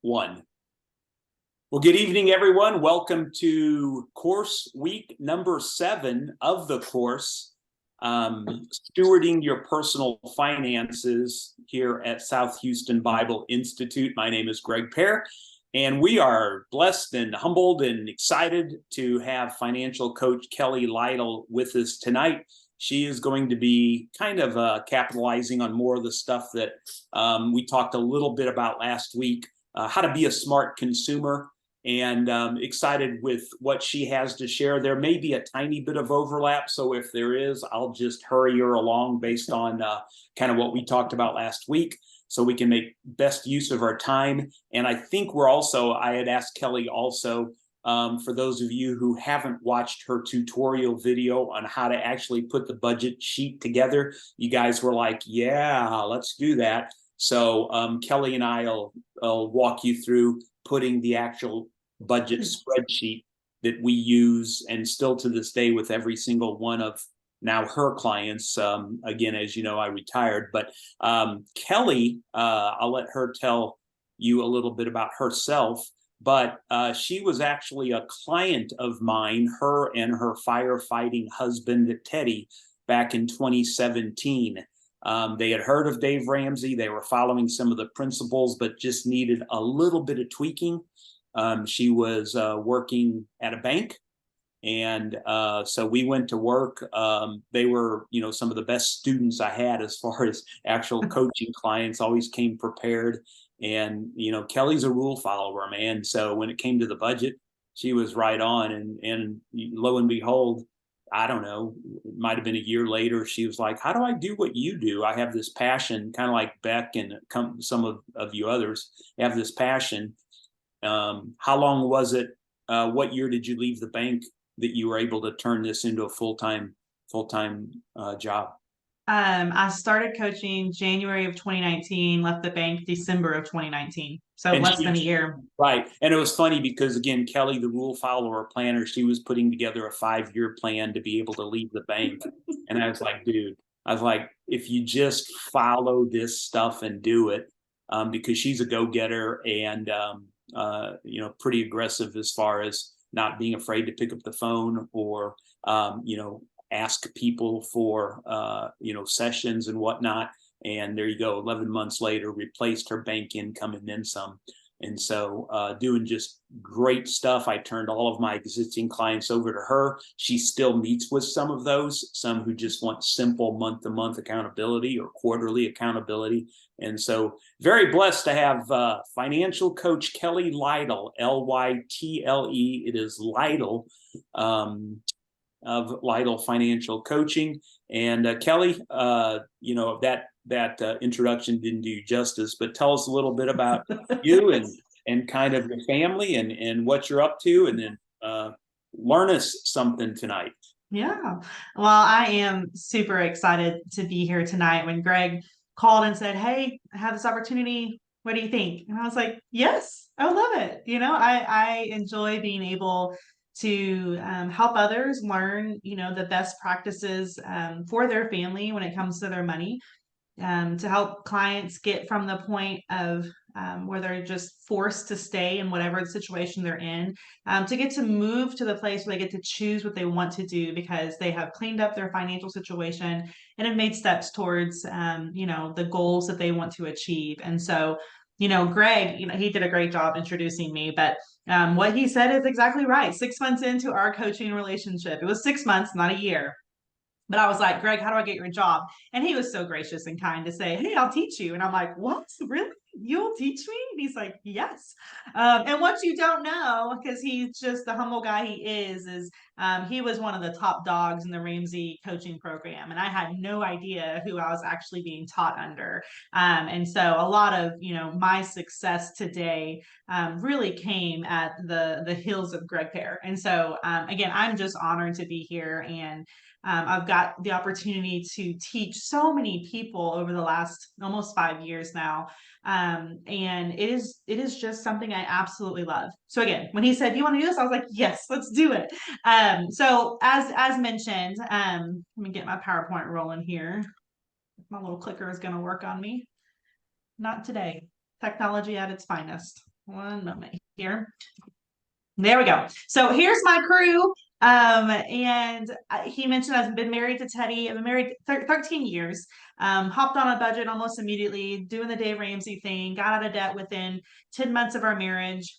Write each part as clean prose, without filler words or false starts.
One. Well, good evening, everyone. Welcome to course week number 7 of the course, Stewarding Your Personal Finances here at South Houston Bible Institute. My name is Greg Pare, and we are blessed and humbled and excited to have financial coach Kelly Lytle with us tonight. She is going to be kind of capitalizing on more of the stuff that we talked a little bit about last week, how to be a smart consumer, and excited with what she has to share. There may be a tiny bit of overlap, so if there is, I'll just hurry her along based on kind of what we talked about last week, so we can make best use of our time. And I think I had asked Kelly also, for those of you who haven't watched her tutorial video on how to actually put the budget sheet together, you guys were like, yeah, let's do that. So Kelly and I'll walk you through putting the actual budget spreadsheet that we use, and still to this day with every single one of now her clients. Again, as you know, I retired, but Kelly, I'll let her tell you a little bit about herself. But she was actually a client of mine, her and her firefighting husband, Teddy, back in 2017. They had heard of Dave Ramsey. They were following some of the principles, but just needed a little bit of tweaking. She was working at a bank. And so we went to work. They were, some of the best students I had as far as actual coaching clients, always came prepared. And, Kelly's a rule follower, man. So when it came to the budget, she was right on. And lo and behold, I don't know, it might have been a year later, she was like, how do I do what you do? I have this passion, kind of like Beck and some of you others have this passion. How long was it? What year did you leave the bank that you were able to turn this into a full-time job? I started coaching January of 2019, left the bank December of 2019. So And less than a year. Right. And it was funny because, again, Kelly, the rule follower planner, she was putting together a 5-year plan to be able to leave the bank. And I was like, dude, if you just follow this stuff and do it, because she's a go-getter and, pretty aggressive as far as not being afraid to pick up the phone or, ask people for, sessions and whatnot. And there you go, 11 months later, replaced her bank income and then some. And so doing just great stuff. I turned all of my existing clients over to her. She still meets with some of those, some who just want simple month-to-month accountability or quarterly accountability. And so very blessed to have financial coach Kelly Lytle, Lytle. It is Lytle. Of Lytle Financial Coaching. And Kelly, that introduction didn't do you justice, but tell us a little bit about you and kind of your family and what you're up to, and then learn us something tonight. Yeah. Well, I am super excited to be here tonight. When Greg called and said, hey, I have this opportunity, what do you think? And I was like, yes, I love it. I enjoy being able to help others learn, the best practices for their family when it comes to their money, to help clients get from the point of where they're just forced to stay in whatever the situation they're in, to get to move to the place where they get to choose what they want to do because they have cleaned up their financial situation and have made steps towards, the goals that they want to achieve. And so, Greg, he did a great job introducing me, but what he said is exactly right. 6 months into our coaching relationship, it was 6 months, not a year. But I was like, Greg, how do I get your job? And he was so gracious and kind to say, hey, I'll teach you. And I'm like, what? Really? You'll teach me? And he's like, yes. And what you don't know, because he's just the humble guy he is he was one of the top dogs in the Ramsey coaching program. And I had no idea who I was actually being taught under. And so a lot of, my success today really came at the heels of Greg Pare. And so, again, I'm just honored to be here. And I've got the opportunity to teach so many people over the last almost 5 years now. And it is just something I absolutely love. So again, when he said, "Do you want to do this?" I was like, "Yes, let's do it." So as mentioned, let me get my PowerPoint rolling here. My little clicker is going to work on me. Not today. Technology at its finest. One moment here. There we go. So here's my crew. And he mentioned I've been married to Teddy. I've been married 13 years. Hopped on a budget almost immediately, doing the Dave Ramsey thing, got out of debt within 10 months of our marriage,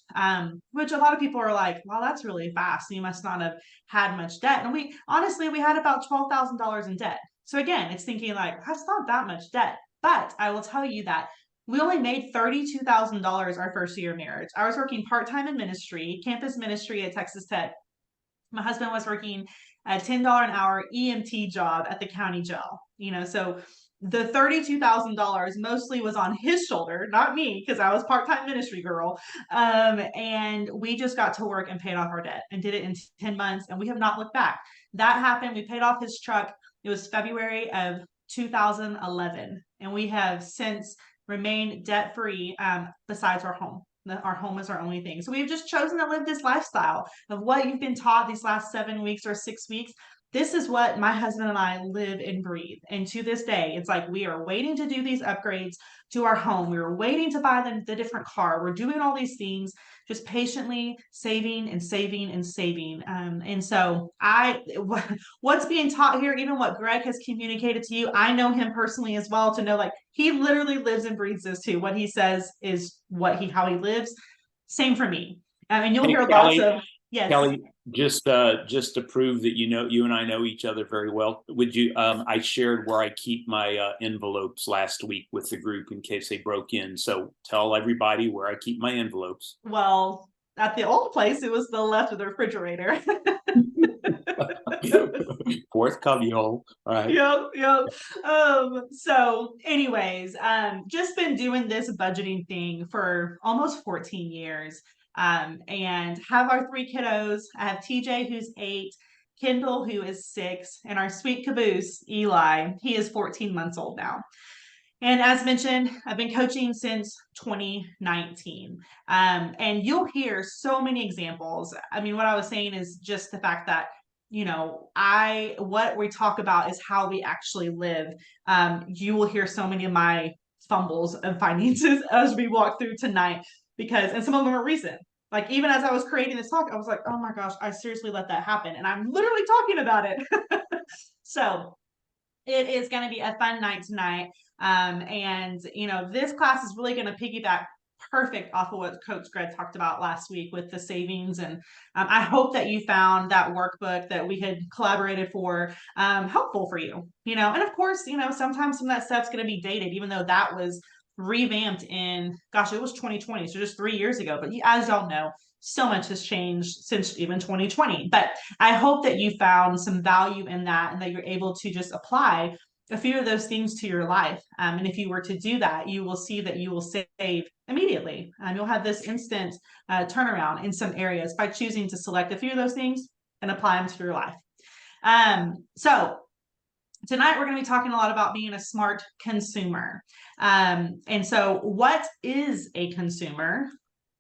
which a lot of people are like, wow, that's really fast. You must not have had much debt. And we had about $12,000 in debt. So again, it's thinking like, that's not that much debt. But I will tell you that we only made $32,000 our first year of marriage. I was working part-time in ministry, campus ministry at Texas Tech. My husband was working a $10 an hour EMT job at the county jail. So the $32,000 mostly was on his shoulder, not me, because I was part-time ministry girl. And we just got to work and paid off our debt and did it in 10 months, and we have not looked back. That happened. We paid off his truck. It was February of 2011, and we have since remain debt-free, besides our home. Our home is our only thing. So we've just chosen to live this lifestyle of what you've been taught these last 7 weeks or 6 weeks. This is what my husband and I live and breathe. And to this day, it's like we are waiting to do these upgrades to our home. We were waiting to buy the different car. We're doing all these things, just patiently saving and saving and saving. And so what's being taught here, even what Greg has communicated to you, I know him personally as well, to know like he literally lives and breathes this too. What he says is how he lives. Same for me. And you'll hear lots of, yes. Kelly, just to prove that you and I know each other very well, would you? I shared where I keep my envelopes last week with the group in case they broke in. So tell everybody where I keep my envelopes. Well, at the old place, it was the left of the refrigerator. Fourth cubbyhole. All right. Yep. So anyways, just been doing this budgeting thing for almost 14 years. And have our 3 kiddos. I have TJ, who's 8, Kendall, who is 6, and our sweet caboose, Eli. He is 14 months old now. And as mentioned, I've been coaching since 2019. And you'll hear so many examples. I mean, what I was saying is just the fact that, what we talk about is how we actually live. You will hear so many of my fumbles of finances as we walk through tonight, and some of them are recent. Like even as I was creating this talk, I was like, oh my gosh, I seriously let that happen. And I'm literally talking about it. So it is going to be a fun night tonight. And this class is really going to piggyback perfect off of what Coach Greg talked about last week with the savings. And I hope that you found that workbook that we had collaborated for helpful for you. And of course, sometimes some of that stuff's going to be dated, even though that was revamped in, gosh, it was 2020. So just 3 years ago. But as y'all know, so much has changed since even 2020. But I hope that you found some value in that and that you're able to just apply a few of those things to your life. And if you were to do that, you will see that you will save immediately. You'll have this instant turnaround in some areas by choosing to select a few of those things and apply them to your life. So tonight we're going to be talking a lot about being a smart consumer. And so what is a consumer?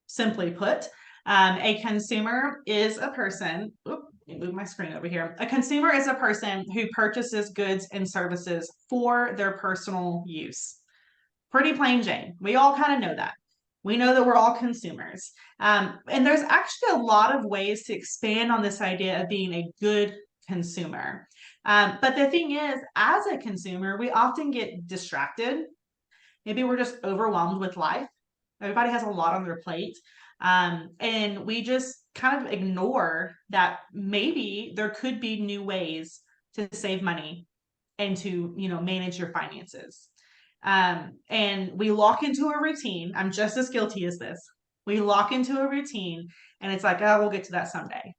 Simply put, a consumer is a person, let me move my screen over here. A consumer is a person who purchases goods and services for their personal use. Pretty plain Jane. We all kind of know that. We know that we're all consumers. And there's actually a lot of ways to expand on this idea of being a good consumer. But the thing is, as a consumer, we often get distracted. Maybe we're just overwhelmed with life. Everybody has a lot on their plate. And we just kind of ignore that maybe there could be new ways to save money and to, manage your finances. And we lock into a routine. I'm just as guilty as this. We lock into a routine and it's like, oh, we'll get to that someday.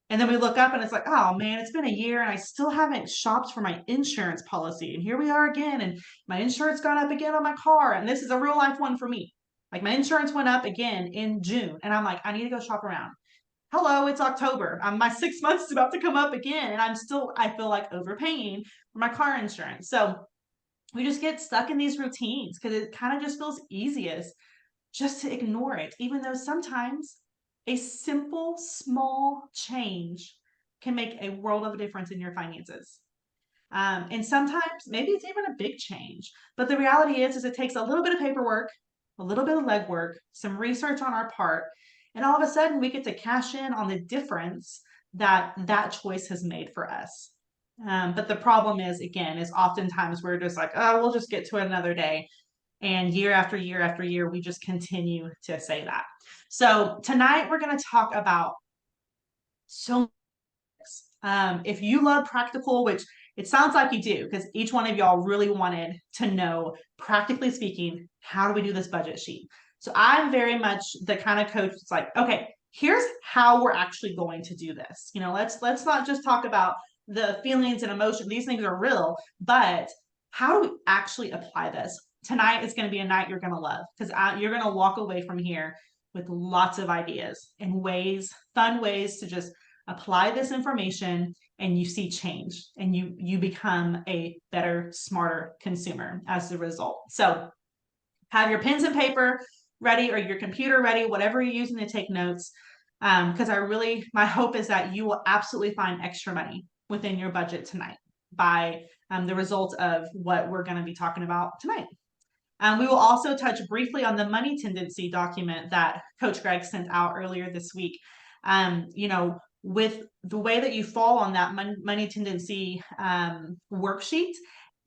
And then we look up and it's like, oh man, it's been a year and I still haven't shopped for my insurance policy. And here we are again. And my insurance got up again on my car. And this is a real life one for me. Like my insurance went up again in June. And I'm like, I need to go shop around. Hello, it's October. My 6 months is about to come up again. And I feel like overpaying for my car insurance. So we just get stuck in these routines because it kind of just feels easiest just to ignore it, even though sometimes a simple, small change can make a world of a difference in your finances. And sometimes maybe it's even a big change. But the reality is it takes a little bit of paperwork, a little bit of legwork, some research on our part, and all of a sudden we get to cash in on the difference that that choice has made for us. But the problem is, again, is oftentimes we're just like, oh, we'll just get to it another day. And year after year after year, we just continue to say that. So tonight we're going to talk about so if you love practical, which it sounds like you do, because each one of y'all really wanted to know, practically speaking, how do we do this budget sheet? So I'm very much the kind of coach that's like, okay, here's how we're actually going to do this. Let's not just talk about the feelings and emotion. These things are real, but how do we actually apply this? Tonight is going to be a night you're going to love, because you're going to walk away from here with lots of ideas and ways, fun ways to just apply this information, and you see change, and you become a better, smarter consumer as a result. So have your pens and paper ready, or your computer ready, whatever you're using to take notes, because my hope is that you will absolutely find extra money within your budget tonight by the result of what we're going to be talking about tonight. We will also touch briefly on the money tendency document that Coach Greg sent out earlier this week. With the way that you fall on that money tendency worksheet,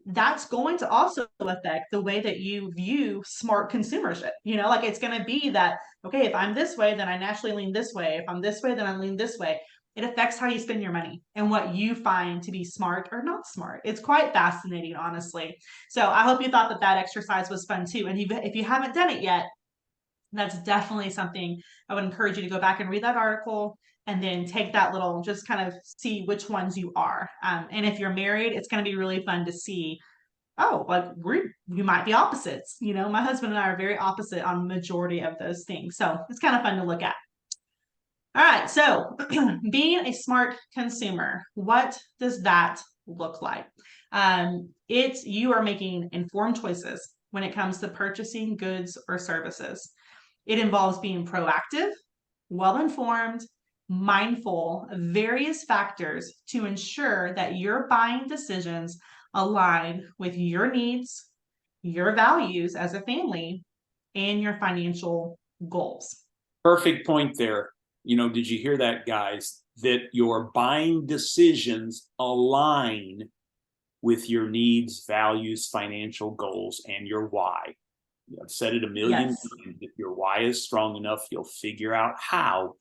that's going to also affect the way that you view smart consumership. It's going to be that, okay, if I'm this way, then I naturally lean this way. If I'm this way, then I lean this way. It affects how you spend your money and what you find to be smart or not smart. It's quite fascinating, honestly. So I hope you thought that exercise was fun too. And if you haven't done it yet, that's definitely something I would encourage you to go back and read that article, and then take that little, just kind of see which ones you are. And if you're married, it's going to be really fun to see, oh, like you might be opposites. My husband and I are very opposite on majority of those things. So it's kind of fun to look at. All right, so being a smart consumer, what does that look like? You are making informed choices when it comes to purchasing goods or services. It involves being proactive, well-informed, mindful of various factors to ensure that your buying decisions align with your needs, your values as a family, and your financial goals. Perfect point there. Did you hear that, guys? That your buying decisions align with your needs, values, financial goals, and your why. I've said it a million times. If your why is strong enough, you'll figure out how.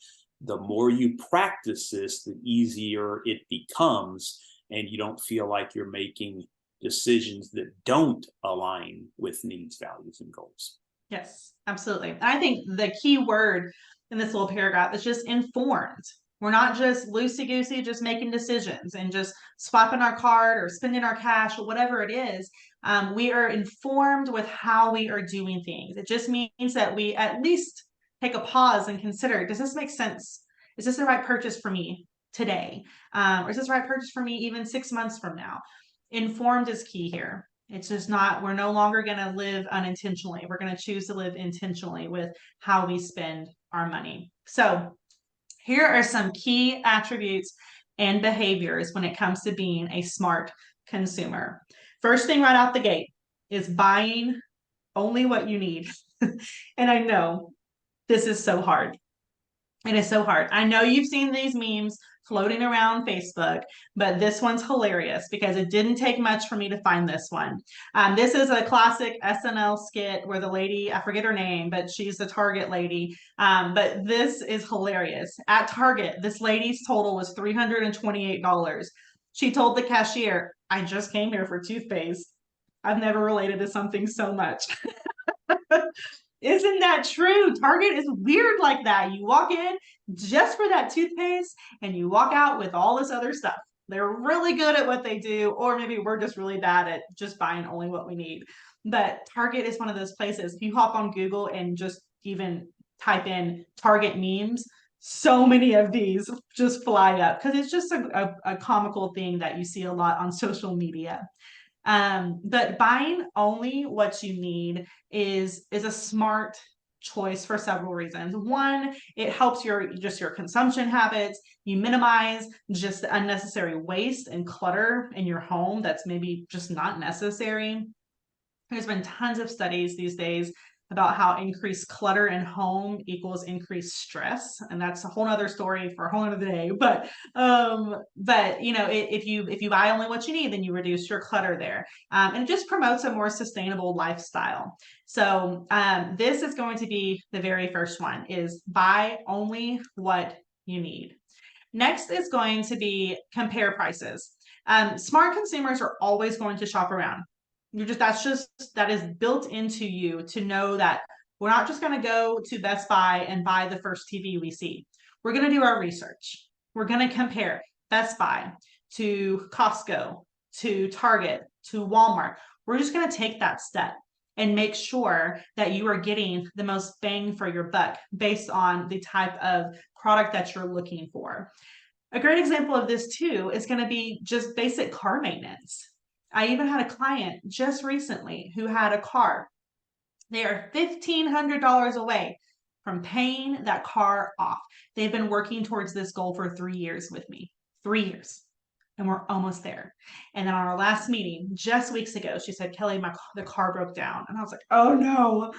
The more you practice this, the easier it becomes, and you don't feel like you're making decisions that don't align with needs, values, and goals. Yes, absolutely. And I think the key word in this little paragraph is just informed. We're not just loosey-goosey, just making decisions and just swiping our card or spending our cash or whatever it is. We are informed with how we are doing things. It just means that we at least take a pause and consider, does this make sense? Is this the right purchase for me today? Or is this the right purchase for me even 6 months from now? Informed is key here. It's just not, we're no longer going to live unintentionally. We're going to choose to live intentionally with how we spend our money. So here are some key attributes and behaviors when it comes to being a smart consumer. First thing right out the gate is buying only what you need. And I know this is so hard. It is so hard. I know you've seen these memes floating around Facebook, but this one's hilarious because it didn't take much for me to find this one. This is a classic SNL skit where the lady, I forget her name, but she's the Target lady. But this is hilarious. At Target, this lady's total was $328. She told the cashier, I just came here for toothpaste. I've never related to something so much. Isn't that true? Target is weird like that. You walk in just for that toothpaste and you walk out with all this other stuff. They're really good at what they do, or maybe we're just really bad at just buying only what we need. But Target is one of those places. If you hop on Google and just even type in Target memes, so many of these just fly up because it's just a comical thing that you see a lot on social media. But buying only what you need is a smart choice for several reasons. One, it helps your consumption habits. You minimize just the unnecessary waste and clutter in your home that's maybe just not necessary. There's been tons of studies these days about how increased clutter in home equals increased stress. And that's a whole nother story for a whole other day. But you know, if you buy only what you need, then you reduce your clutter there. And it just promotes a more sustainable lifestyle. So this is going to be the very first one, is buy only what you need. Next is going to be compare prices. Smart consumers are always going to shop around. That is built into you to know that we're not just going to go to Best Buy and buy the first TV we see. We're going to do our research. We're going to compare Best Buy to Costco, to Target, to Walmart. We're just going to take that step and make sure that you are getting the most bang for your buck based on the type of product that you're looking for. A great example of this too is going to be just basic car maintenance. I even had a client just recently who had a car. They are $1,500 away from paying that car off. They've been working towards this goal for 3 years with me. 3 years. And we're almost there. And then on our last meeting, just weeks ago, she said, Kelly, the car broke down. And I was like, oh no,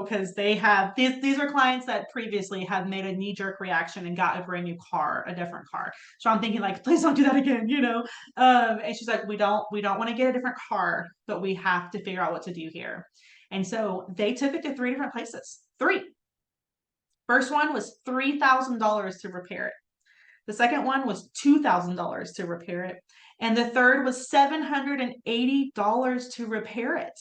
because they have these are clients that previously have made a knee-jerk reaction and got a brand new car, a different car. So I'm thinking, like, please don't do that again, you know. And she's like, we don't want to get a different car, but we have to figure out what to do here. And so they took it to 3 different places. 3. First one was $3,000 to repair it. The second one was $2,000 to repair it. And the third was $780 to repair it.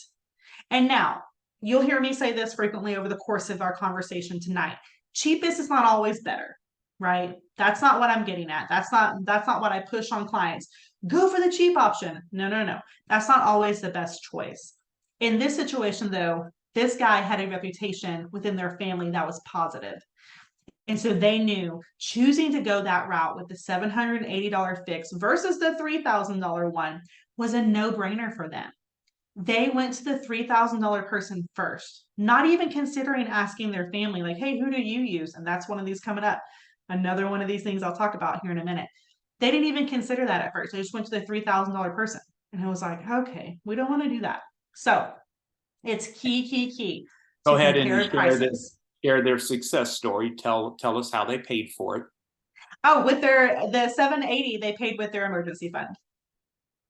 And now, you'll hear me say this frequently over the course of our conversation tonight. Cheapest is not always better, right? That's not what I'm getting at. That's not what I push on clients. Go for the cheap option. No. That's not always the best choice. In this situation, though, this guy had a reputation within their family that was positive. And so they knew choosing to go that route with the $780 fix versus the $3,000 one was a no-brainer for them. They went to the $3,000 person first, not even considering asking their family, like, hey, who do you use? And that's one of these coming up. Another one of these things I'll talk about here in a minute. They didn't even consider that at first. They just went to the $3,000 person. And I was like, okay, we don't want to do that. So it's key. Go ahead and share their success story. Tell us how they paid for it. Oh, with the $780, they paid with their emergency fund.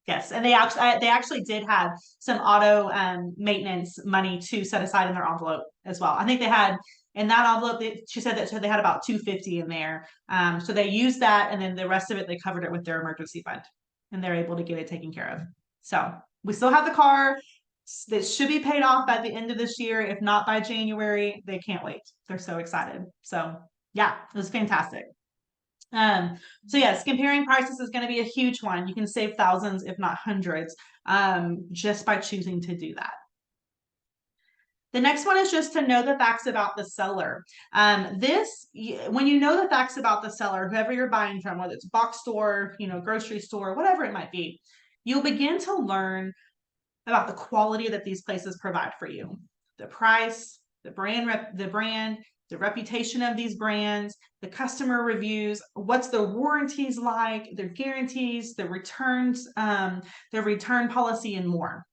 Yes, and they actually did have some auto maintenance money to set aside in their envelope as well. I think they had in that envelope. She said that they had about $250 in there. So they used that, and then the rest of it they covered it with their emergency fund, and they're able to get it taken care of. So we still have the car. That should be paid off by the end of this year. If not by January, they can't wait. They're so excited. So yeah, it was fantastic. So yes, comparing prices is going to be a huge one. You can save thousands, if not hundreds, just by choosing to do that. The next one is just to know the facts about the seller. When you know the facts about the seller, whoever you're buying from, whether it's a box store, grocery store, whatever it might be, you'll begin to learn about the quality that these places provide for you. The price, the brand, the reputation of these brands, the customer reviews, what's the warranties like, their guarantees, the returns, their return policy, and more.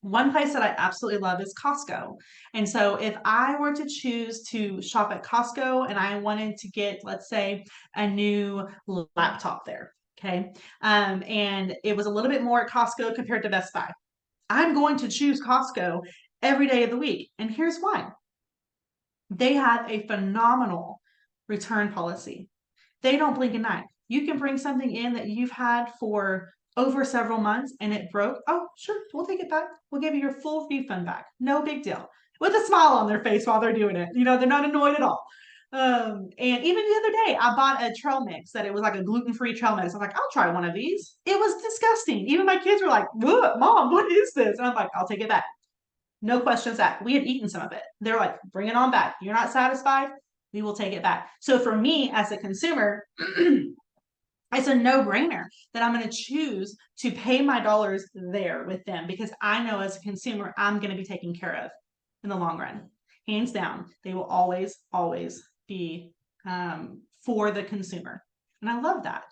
One place that I absolutely love is Costco. And so if I were to choose to shop at Costco and I wanted to get, let's say, a new laptop there, okay, and it was a little bit more at Costco compared to Best Buy, I'm going to choose Costco every day of the week. And here's why. They have a phenomenal return policy. They don't blink an eye. You can bring something in that you've had for over several months and it broke. Oh, sure, we'll take it back. We'll give you your full refund back. No big deal. With a smile on their face while they're doing it. They're not annoyed at all. And even the other day, I bought a trail mix that it was like a gluten-free trail mix. I'm like, I'll try one of these. It was disgusting. Even my kids were like, Mom, what is this? And I'm like, I'll take it back. No questions asked. We had eaten some of it. They're like, bring it on back. You're not satisfied? We will take it back. So for me as a consumer, it's a no-brainer that I'm going to choose to pay my dollars there with them because I know as a consumer, I'm going to be taken care of in the long run. Hands down, they will always be for the consumer. And I love that.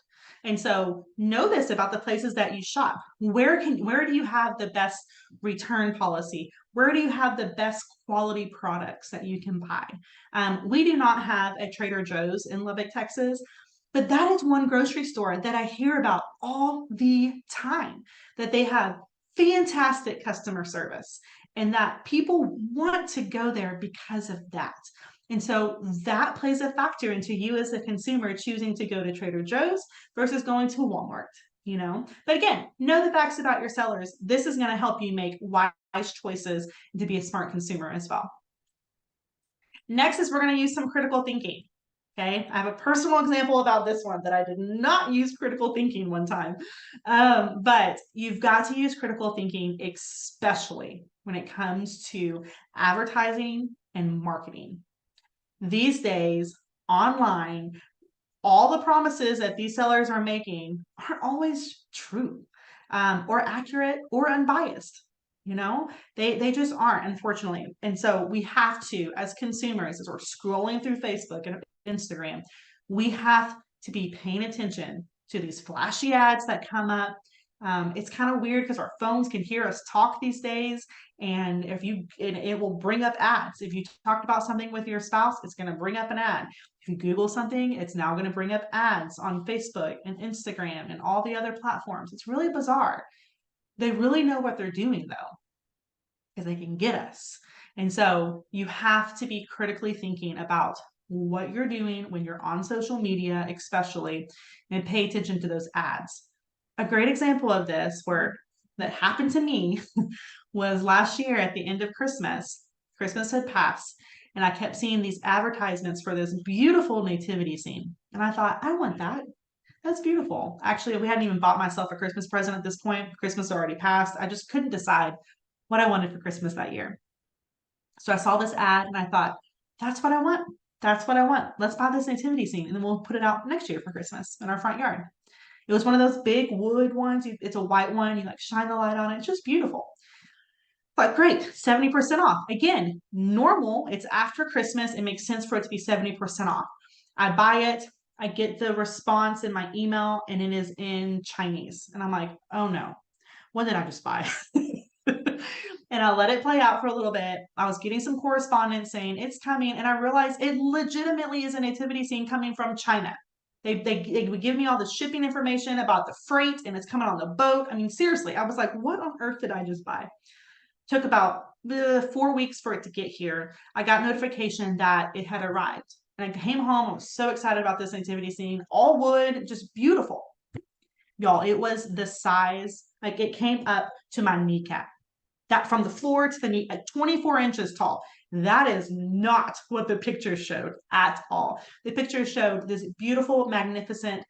And so know this about the places that you shop. Where do you have the best return policy? Where do you have the best quality products that you can buy? We do not have a Trader Joe's in Lubbock, Texas, but that is one grocery store that I hear about all the time, that they have fantastic customer service and that people want to go there because of that. And so that plays a factor into you as a consumer choosing to go to Trader Joe's versus going to Walmart, you know? But again, know the facts about your sellers. This is going to help you make wise choices to be a smart consumer as well. Next is we're going to use some critical thinking. Okay, I have a personal example about this one that I did not use critical thinking one time. But you've got to use critical thinking, especially when it comes to advertising and marketing. These days, online, all the promises that these sellers are making aren't always true, or accurate or unbiased. You know, they just aren't, unfortunately. And so we have to, as consumers, as we're scrolling through Facebook and Instagram, we have to be paying attention to these flashy ads that come up. It's kind of weird because our phones can hear us talk these days, and it will bring up ads. If you talked about something with your spouse, it's going to bring up an ad. If you Google something, it's now going to bring up ads on Facebook and Instagram and all the other platforms. It's really bizarre. They really know what they're doing though, because they can get us. And so you have to be critically thinking about what you're doing when you're on social media, especially, and pay attention to those ads. A great example of this that happened to me was last year at the end of Christmas. Christmas had passed, and I kept seeing these advertisements for this beautiful nativity scene. And I thought, I want that. That's beautiful. Actually, we hadn't even bought myself a Christmas present at this point. Christmas already passed. I just couldn't decide what I wanted for Christmas that year. So I saw this ad and I thought, that's what I want. That's what I want. Let's buy this nativity scene and then we'll put it out next year for Christmas in our front yard. It was one of those big wood ones. It's a white one. You like shine the light on it. It's just beautiful. But great, 70% off. Again, normal. It's after Christmas. It makes sense for it to be 70% off. I buy it. I get the response in my email and it is in Chinese. And I'm like, oh no, what did I just buy? And I let it play out for a little bit. I was getting some correspondence saying it's coming, and I realized it legitimately is a nativity scene coming from China. They would give me all the shipping information about the freight, and it's coming on the boat. I mean, seriously, I was like, what on earth did I just buy? Took about 4 weeks for it to get here. I got notification that it had arrived. And I came home. I was so excited about this nativity scene. All wood, just beautiful. Y'all, it was the size, like it came up to my kneecap. That from the floor to the knee, at 24 inches tall. That is not what the pictures showed at all. The pictures showed this beautiful, magnificent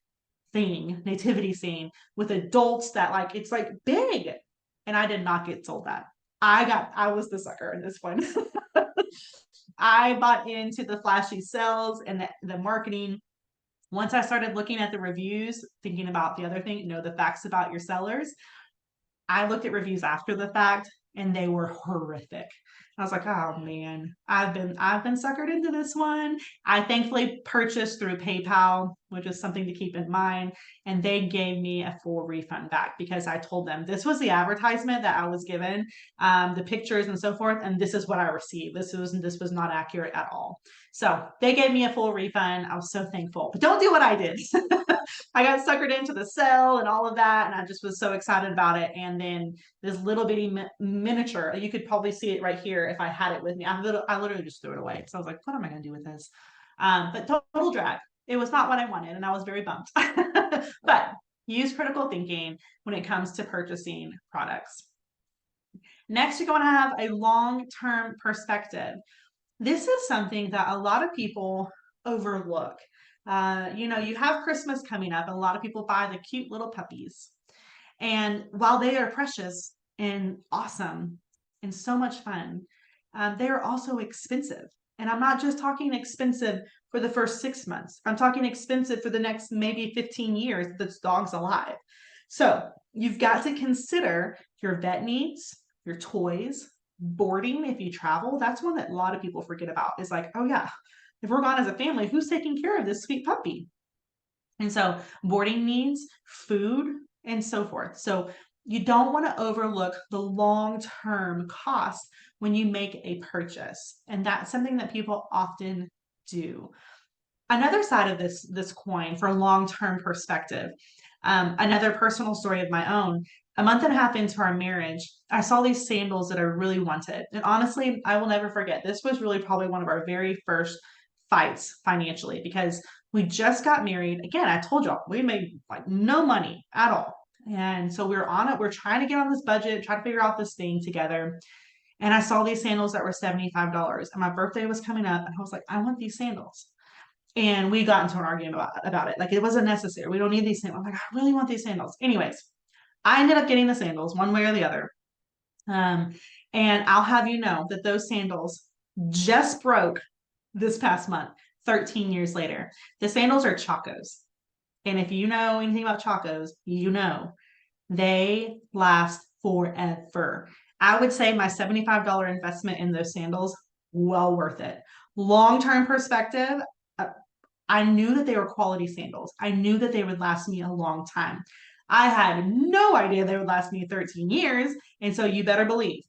thing, nativity scene with adults that like, it's like big. And I did not get sold that. I was the sucker in this one. I bought into the flashy sales and the marketing. Once I started looking at the reviews, thinking about the other thing, know the facts about your sellers. I looked at reviews after the fact and they were horrific. I was like, oh man, I've been suckered into this one. I thankfully purchased through PayPal, which is something to keep in mind. And they gave me a full refund back because I told them this was the advertisement that I was given, the pictures and so forth, and this is what I received. This was not accurate at all. So they gave me a full refund. I was so thankful. But don't do what I did. I got suckered into the sale and all of that, and I just was so excited about it. And then this little bitty miniature, you could probably see it right here if I had it with me. I literally just threw it away. So I was like, what am I going to do with this? But total drag. It was not what I wanted, and I was very bummed. But use critical thinking when it comes to purchasing products. Next, you're going to have a long-term perspective. This is something that a lot of people overlook. You have Christmas coming up, and a lot of people buy the cute little puppies. And while they are precious and awesome and so much fun, they are also expensive. And I'm not just talking expensive for the first 6 months. I'm talking expensive for the next maybe 15 years that this dog's alive. So you've got to consider your vet needs, your toys, boarding if you travel. That's one that a lot of people forget about. Is like, oh yeah, if we're gone as a family, who's taking care of this sweet puppy? And so boarding needs, food, and so forth. So you don't want to overlook the long-term cost when you make a purchase. And that's something that people often do. Another side of this coin for long-term perspective, another personal story of my own. A month and a half into our marriage, I saw these sandals that I really wanted. And honestly, I will never forget. This was really probably one of our very first fights financially because we just got married. Again, I told y'all we made like no money at all. And so we were on it. We're trying to get on this budget, try to figure out this thing together. And I saw these sandals that were $75. And my birthday was coming up. And I was like, I want these sandals. And we got into an argument about it. Like it wasn't necessary. We don't need these sandals. I'm like, I really want these sandals. Anyways, I ended up getting the sandals one way or the other. Um, and I'll have you know that those sandals just broke this past month, 13 years later. The sandals are Chacos. And if you know anything about Chacos, you know they last forever. I would say my $75 investment in those sandals, well worth it. Long-term perspective, I knew that they were quality sandals. I knew that they would last me a long time. I had no idea they would last me 13 years. And so you better believe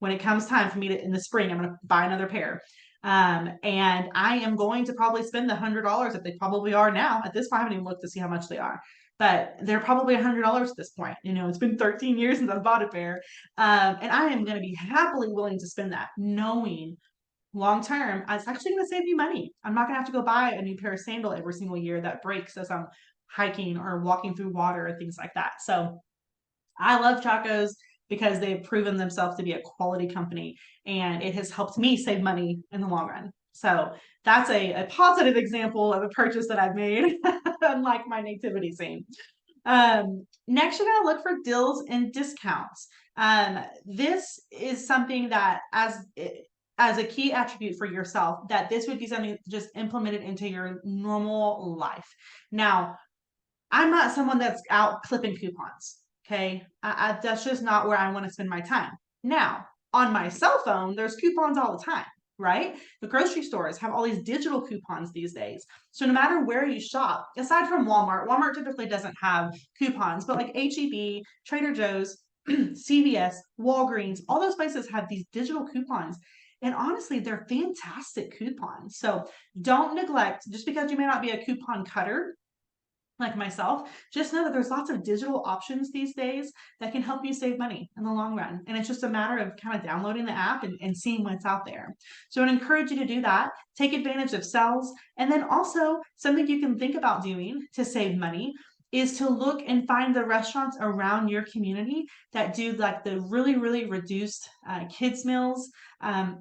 when it comes time for me to, in the spring, I'm going to buy another pair. And I am going to probably spend the $100 that they probably are now. At this point, I haven't even looked to see how much they are, but they're probably $100 at this point. You know, it's been 13 years since I've bought a pair. And I am going to be happily willing to spend that knowing long term, it's actually going to save you money. I'm not going to have to go buy a new pair of sandal every single year that breaks as I'm hiking or walking through water and things like that. So I love Chacos because they've proven themselves to be a quality company and it has helped me save money in the long run. So that's a positive example of a purchase that I've made, unlike my nativity scene. Next, you're going to look for deals and discounts. This is something that as a key attribute for yourself, that this would be something just implemented into your normal life. Now, I'm not someone that's out clipping coupons. Okay. That's just not where I want to spend my time. Now, on my cell phone, there's coupons all the time, right? The grocery stores have all these digital coupons these days. So no matter where you shop, aside from Walmart typically doesn't have coupons, but like HEB, Trader Joe's, CVS, Walgreens, all those places have these digital coupons. And honestly, they're fantastic coupons. So don't neglect, just because you may not be a coupon cutter like myself, just know that there's lots of digital options these days that can help you save money in the long run. And it's just a matter of kind of downloading the app and seeing what's out there. So I'd encourage you to do that. Take advantage of sales. And then also something you can think about doing to save money is to look and find the restaurants around your community that do like the really, really reduced kids meals.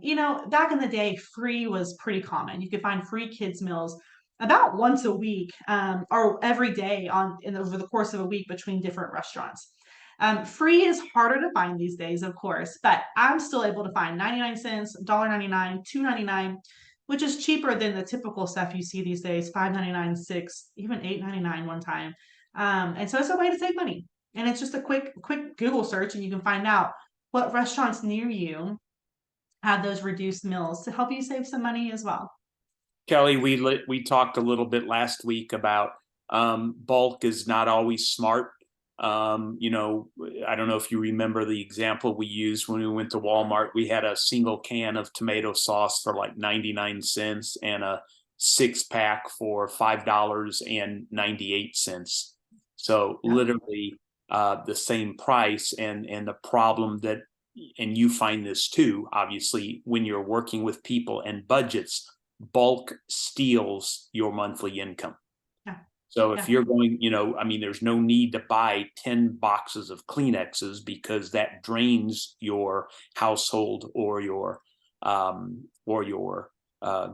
You know, back in the day, free was pretty common. You could find free kids meals about once a week or every day over the course of a week between different restaurants. Free is harder to find these days, of course, but I'm still able to find 99 cents, $1.99, $2.99, which is cheaper than the typical stuff you see these days, $5.99, $6, even $8.99 one time. And so it's a way to save money. And it's just a quick Google search and you can find out what restaurants near you have those reduced meals to help you save some money as well. Kelly, we talked a little bit last week about bulk is not always smart. You know, I don't know if you remember the example we used when we went to Walmart. We had a single can of tomato sauce for like 99 cents and a 6-pack for $5.98. So Yeah. literally the same price. And the problem that, and you find this too, obviously, when you're working with people and budgets, bulk steals your monthly income. Yeah. So if Yeah. you're going, you know, I mean, there's no need to buy 10 boxes of Kleenexes because that drains your household or your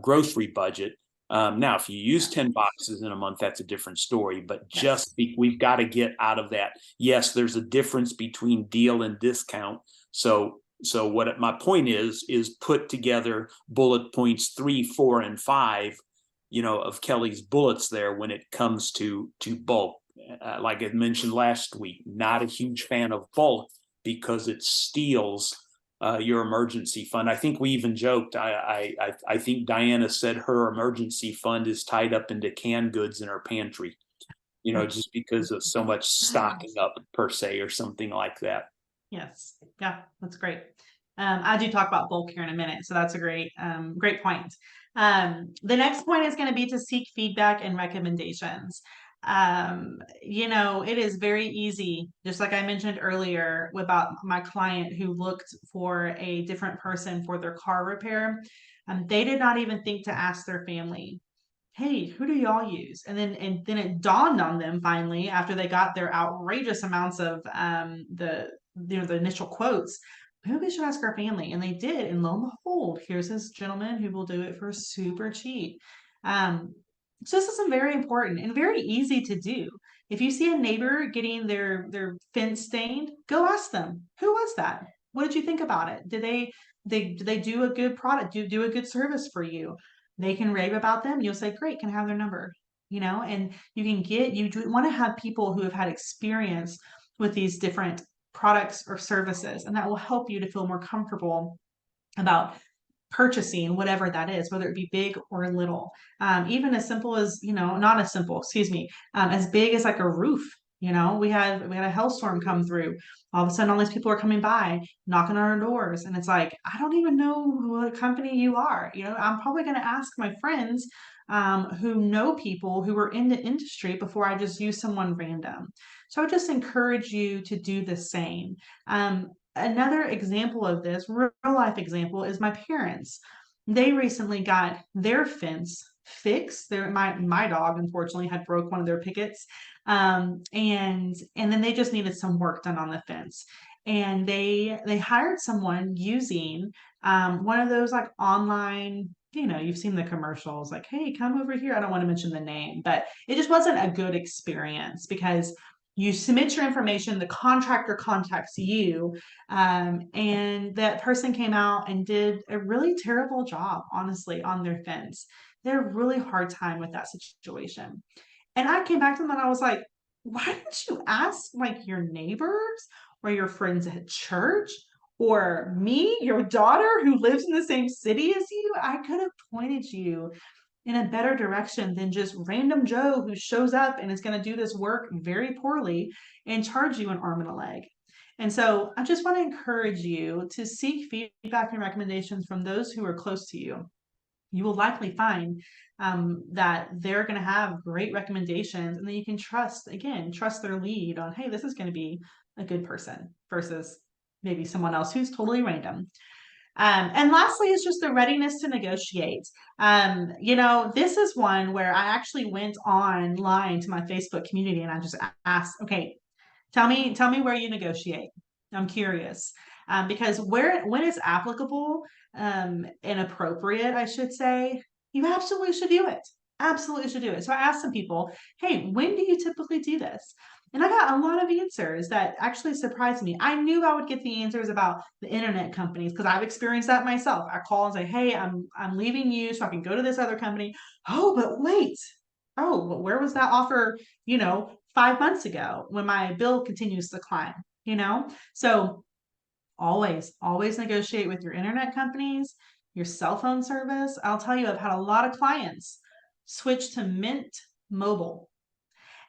grocery budget. Now, if you use 10 boxes in a month, that's a different story. But Yes. we've got to get out of that. Yes, there's a difference between deal and discount. So what my point is put together bullet points 3, 4, and 5, you know, of Kelly's bullets there when it comes to bulk. Like I mentioned last week, not a huge fan of bulk because it steals your emergency fund. I think we even joked. I think Diana said her emergency fund is tied up into canned goods in her pantry. just because of so much stocking up per se or something like that. Yes. Yeah, that's great. I do talk about bulk here in a minute, so that's a great point. The next point is going to be to seek feedback and recommendations. It is very easy, just like I mentioned earlier about my client who looked for a different person for their car repair. They did not even think to ask their family, hey, who do y'all use? And then it dawned on them finally after they got their outrageous amounts of the initial quotes. Maybe we should ask our family. And they did. And lo and behold, here's this gentleman who will do it for super cheap. So this is very important and very easy to do. If you see a neighbor getting their fence stained, go ask them, who was that? What did you think about it? Did they do a good product? Do a good service for you? They can rave about them. You'll say, great, can I have their number? And you want to have people who have had experience with these different products or services, and that will help you to feel more comfortable about purchasing whatever that is, whether it be big or little. Even as simple as, not as simple, excuse me, as big as like a roof. We had a hailstorm come through. All of a sudden, all these people are coming by, knocking on our doors, and it's like, I don't even know what company you are. I'm probably going to ask my friends who know people who are in the industry before I just use someone random. So I just encourage you to do the same. Another example of this, real life example, is my parents. They recently got their fence fixed. My dog unfortunately had broke one of their pickets, and then they just needed some work done on the fence. And they hired someone using one of those like online. You've seen the commercials like, hey, come over here. I don't want to mention the name, but it just wasn't a good experience because you submit your information, the contractor contacts you, and that person came out and did a really terrible job, honestly, on their fence. They had a really hard time with that situation. And I came back to them and I was like, why didn't you ask like your neighbors or your friends at church or me, your daughter who lives in the same city as you? I could have pointed you in a better direction than just random Joe who shows up and is going to do this work very poorly and charge you an arm and a leg. And so I just want to encourage you to seek feedback and recommendations from those who are close to you. You will likely find that they're going to have great recommendations and then you can trust their lead on, hey, this is going to be a good person versus maybe someone else who's totally random. And lastly, is just the readiness to negotiate. This is one where I actually went online to my Facebook community and I just asked, okay, tell me where you negotiate. I'm curious. Because when it's applicable and appropriate, I should say, you absolutely should do it. Absolutely should do it. So I asked some people, hey, when do you typically do this? And I got a lot of answers that actually surprised me. I knew I would get the answers about the internet companies because I've experienced that myself. I call and say, hey, I'm leaving you so I can go to this other company. Oh, but wait. Oh, but where was that offer, 5 months ago when my bill continues to climb? So always negotiate with your internet companies, your cell phone service. I'll tell you, I've had a lot of clients switch to Mint Mobile.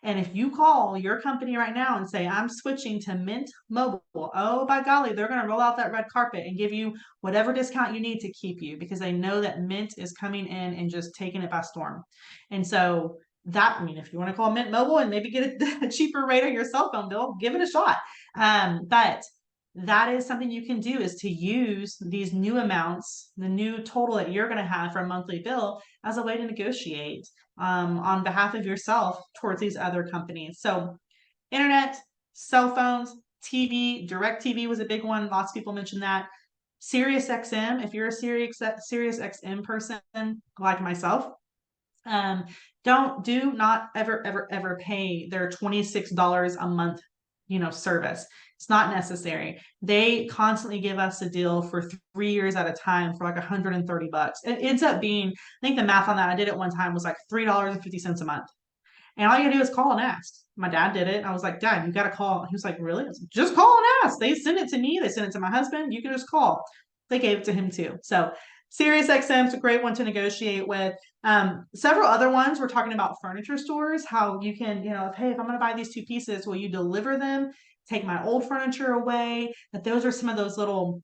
And if you call your company right now and say, I'm switching to Mint Mobile, oh, by golly, they're going to roll out that red carpet and give you whatever discount you need to keep you because they know that Mint is coming in and just taking it by storm. And so if you want to call Mint Mobile and maybe get a cheaper rate on your cell phone bill, give it a shot. But that is something you can do, is to use these new amounts, the new total that you're going to have for a monthly bill as a way to negotiate on behalf of yourself towards these other companies. So internet, cell phones, TV, direct TV was a big one. Lots of people mentioned that. Sirius XM, if you're a Sirius XM person like myself, do not ever pay their $26 a month service. It's not necessary. They constantly give us a deal for 3 years at a time for like $130. It ends up being, I think the math on that, I did it one time, was like $3.50 a month. And all you gotta do is call and ask. My dad did it. I was like, Dad, you gotta call. He was like, really? I was like, just call and ask. They send it to me. They send it to my husband. You can just call. They gave it to him too. So Sirius XM is a great one to negotiate with. Several other ones, we're talking about furniture stores, how you can, hey, if I'm going to buy these two pieces, will you deliver them? Take my old furniture away. That those are some of those little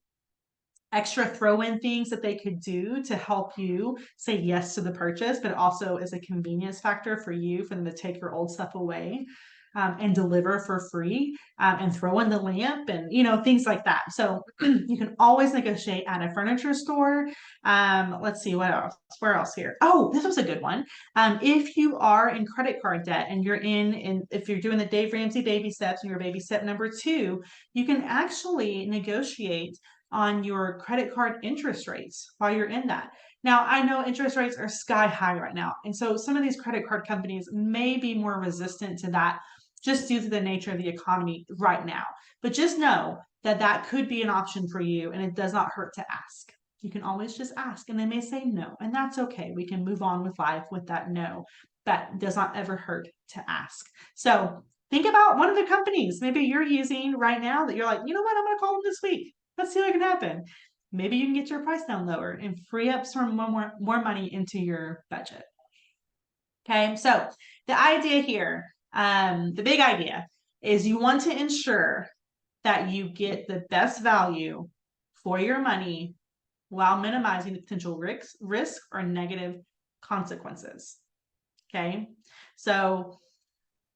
extra throw-in things that they could do to help you say yes to the purchase, but also as a convenience factor for you, for them to take your old stuff away. And deliver for free, and throw in the lamp and things like that. So you can always negotiate at a furniture store. Let's see what else. Where else here? Oh, this was a good one. If you are in credit card debt and if you're doing the Dave Ramsey baby steps and you're baby step number 2, you can actually negotiate on your credit card interest rates while you're in that. Now, I know interest rates are sky high right now. And so some of these credit card companies may be more resistant to that just due to the nature of the economy right now. But just know that that could be an option for you, and it does not hurt to ask. You can always just ask, and they may say no, and that's okay. We can move on with life with that no. That does not ever hurt to ask. So think about one of the companies maybe you're using right now that you're like, you know what, I'm going to call them this week. Let's see what can happen. Maybe you can get your price down lower and free up some more money into your budget. Okay, so the idea here, the big idea is you want to ensure that you get the best value for your money while minimizing the potential risk or negative consequences. Okay, so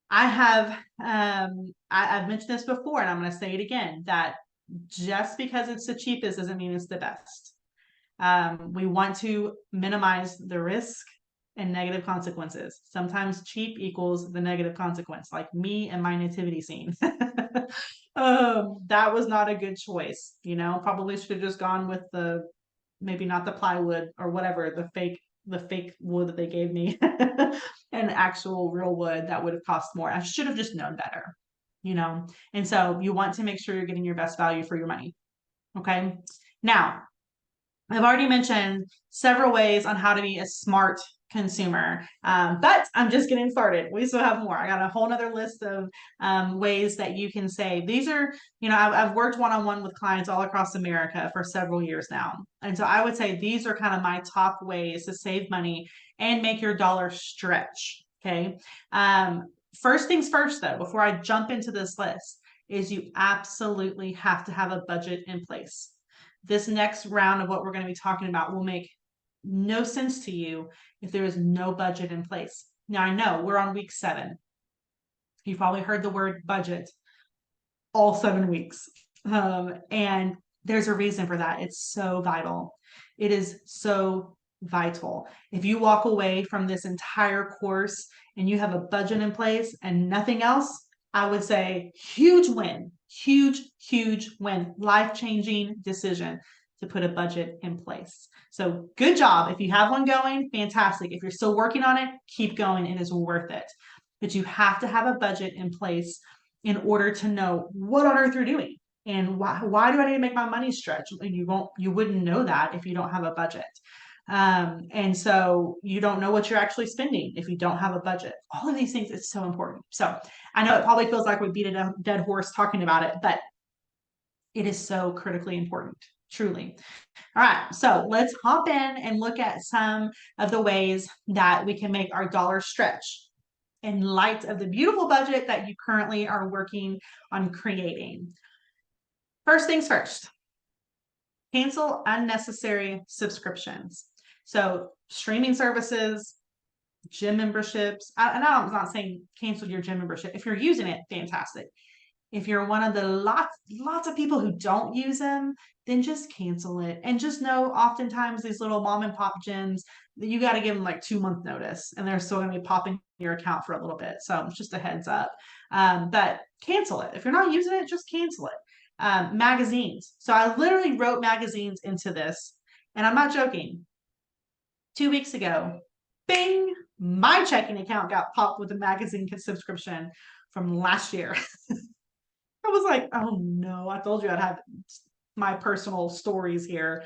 I've mentioned this before, and I'm going to say it again, that just because it's the cheapest doesn't mean it's the best. We want to minimize the risk and negative consequences. Sometimes cheap equals the negative consequence, like me and my nativity scene. That was not a good choice. Probably should have just gone with maybe not the plywood or whatever, the fake wood that they gave me, and actual real wood that would have cost more. I should have just known better, And so you want to make sure you're getting your best value for your money. Okay. Now, I've already mentioned several ways on how to be a smart consumer, but I'm just getting started. We still have more. I got a whole nother list of ways that you can save. These are, I've worked one-on-one with clients all across America for several years now. And so I would say these are kind of my top ways to save money and make your dollar stretch. Okay. First things first, though, before I jump into this list, is you absolutely have to have a budget in place. This next round of what we're going to be talking about will make no sense to you if there is no budget in place. Now, I know we're on week 7. You've probably heard the word budget all 7 weeks. And there's a reason for that. It's so vital. It is so vital. If you walk away from this entire course and you have a budget in place and nothing else, I would say huge win, huge win, life-changing decision to put a budget in place. So good job. If you have one going, fantastic. If you're still working on it, keep going. It is worth it. But you have to have a budget in place in order to know what on earth you're doing. And why do I need to make my money stretch? You wouldn't know that if you don't have a budget. And so you don't know what you're actually spending if you don't have a budget. All of these things is so important. So I know it probably feels like we beat a dead horse talking about it, but it is so critically important, truly. All right, so let's hop in and look at some of the ways that we can make our dollar stretch in light of the beautiful budget that you currently are working on creating. First things first, cancel unnecessary subscriptions. So streaming services, gym memberships, and I'm not saying cancel your gym membership. If you're using it, fantastic. If you're one of the lots of people who don't use them, then just cancel it. And just know oftentimes these little mom and pop gyms, you got to give them like 2-month notice and they're still going to be popping your account for a little bit. So it's just a heads up. But cancel it. If you're not using it, just cancel it. Magazines. So I literally wrote magazines into this, and I'm not joking. 2 weeks ago, bing, my checking account got popped with a magazine subscription from last year. I was like, oh no, I told you I'd have my personal stories here.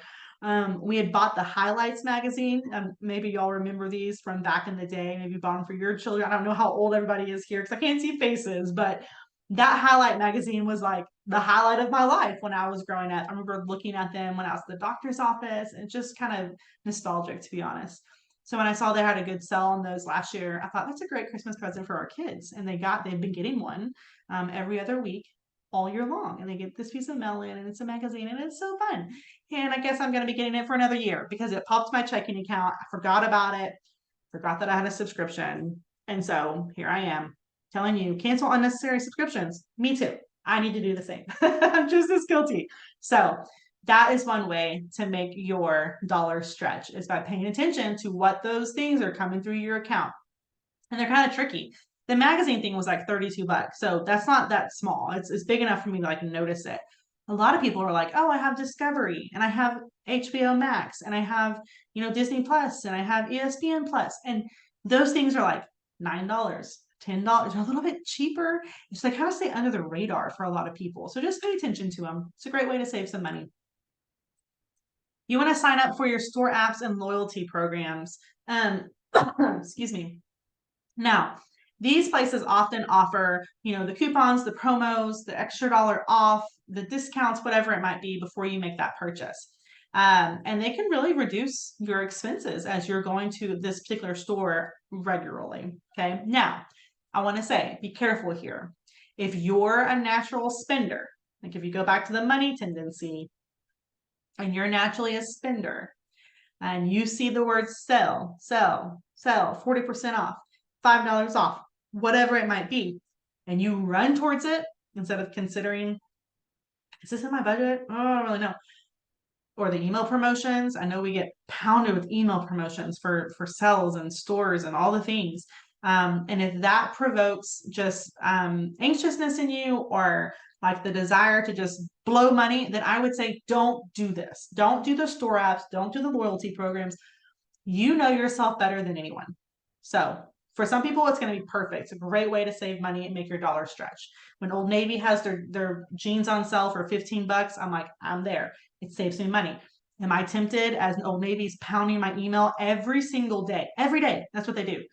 We had bought the Highlights magazine. Maybe y'all remember these from back in the day. Maybe you bought them for your children. I don't know how old everybody is here because I can't see faces, but that Highlight magazine was like the highlight of my life when I was growing up. I remember looking at them when I was at the doctor's office, and just kind of nostalgic, to be honest. So when I saw they had a good sell on those last year, I thought that's a great Christmas present for our kids. And they've been getting one every other week all year long. And they get this piece of mail in, and it's a magazine, and it's so fun. And I guess I'm going to be getting it for another year because it popped my checking account. I forgot about it, forgot that I had a subscription. And so here I am telling you, cancel unnecessary subscriptions. Me too. I need to do the same. I'm just as guilty. So that is one way to make your dollar stretch, is by paying attention to what those things are coming through your account. And they're kind of tricky. The magazine thing was like $32. So that's not that small. It's big enough for me to like notice it. A lot of people are like, oh, I have Discovery, and I have HBO Max, and I have, Disney Plus, and I have ESPN Plus. And those things are like $9, $10, a little bit cheaper. So they kind of stay under the radar for a lot of people. So just pay attention to them. It's a great way to save some money. You want to sign up for your store apps and loyalty programs. Excuse me. Now, these places often offer, the coupons, the promos, the extra dollar off, the discounts, whatever it might be before you make that purchase. And they can really reduce your expenses as you're going to this particular store regularly. Okay. Now, I want to say, be careful here. If you're a natural spender, like if you go back to the money tendency and you're naturally a spender, and you see the word sell, 40% off, $5 off, whatever it might be, and you run towards it instead of considering, is this in my budget? Oh, I don't really know. Or the email promotions. I know we get pounded with email promotions for sales and stores and all the things. And if that provokes just anxiousness in you, or like the desire to just blow money, then I would say don't do this. Don't do the store apps. Don't do the loyalty programs. You know yourself better than anyone. So for some people, it's going to be perfect. It's a great way to save money and make your dollar stretch. When Old Navy has their jeans on sale for $15, I'm like, I'm there. It saves me money. Am I tempted, as Old Navy's pounding my email every single day? Every day. That's what they do.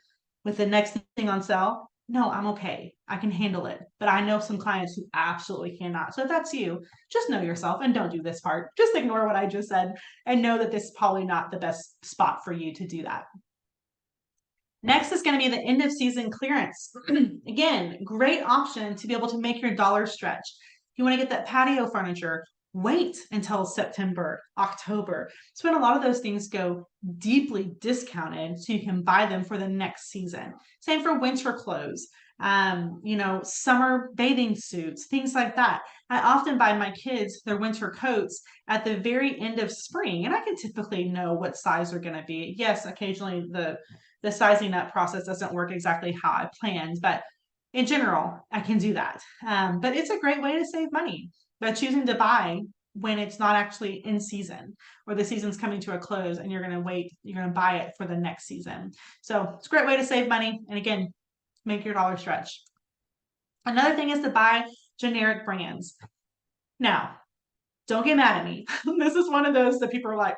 With the next thing on sale, no, I'm okay. I can handle it. But I know some clients who absolutely cannot. So if that's you, just know yourself and don't do this part. Just ignore what I just said and know that this is probably not the best spot for you to do that. Next is going to be the end of season clearance. Again, great option to be able to make your dollar stretch. If you want to get that patio furniture, wait until September, October. So when a lot of those things go deeply discounted, so you can buy them for the next season. Same for winter clothes, summer bathing suits, things like that. I often buy my kids their winter coats at the very end of spring, and I can typically know what size they're going to be. Yes, occasionally the sizing up process doesn't work exactly how I planned, but in general, I can do that. But it's a great way to save money by choosing to buy when it's not actually in season, or the season's coming to a close and you're going to wait, you're going to buy it for the next season. So it's a great way to save money. And again, make your dollar stretch. Another thing is to buy generic brands. Now, don't get mad at me. This is one of those that people are like,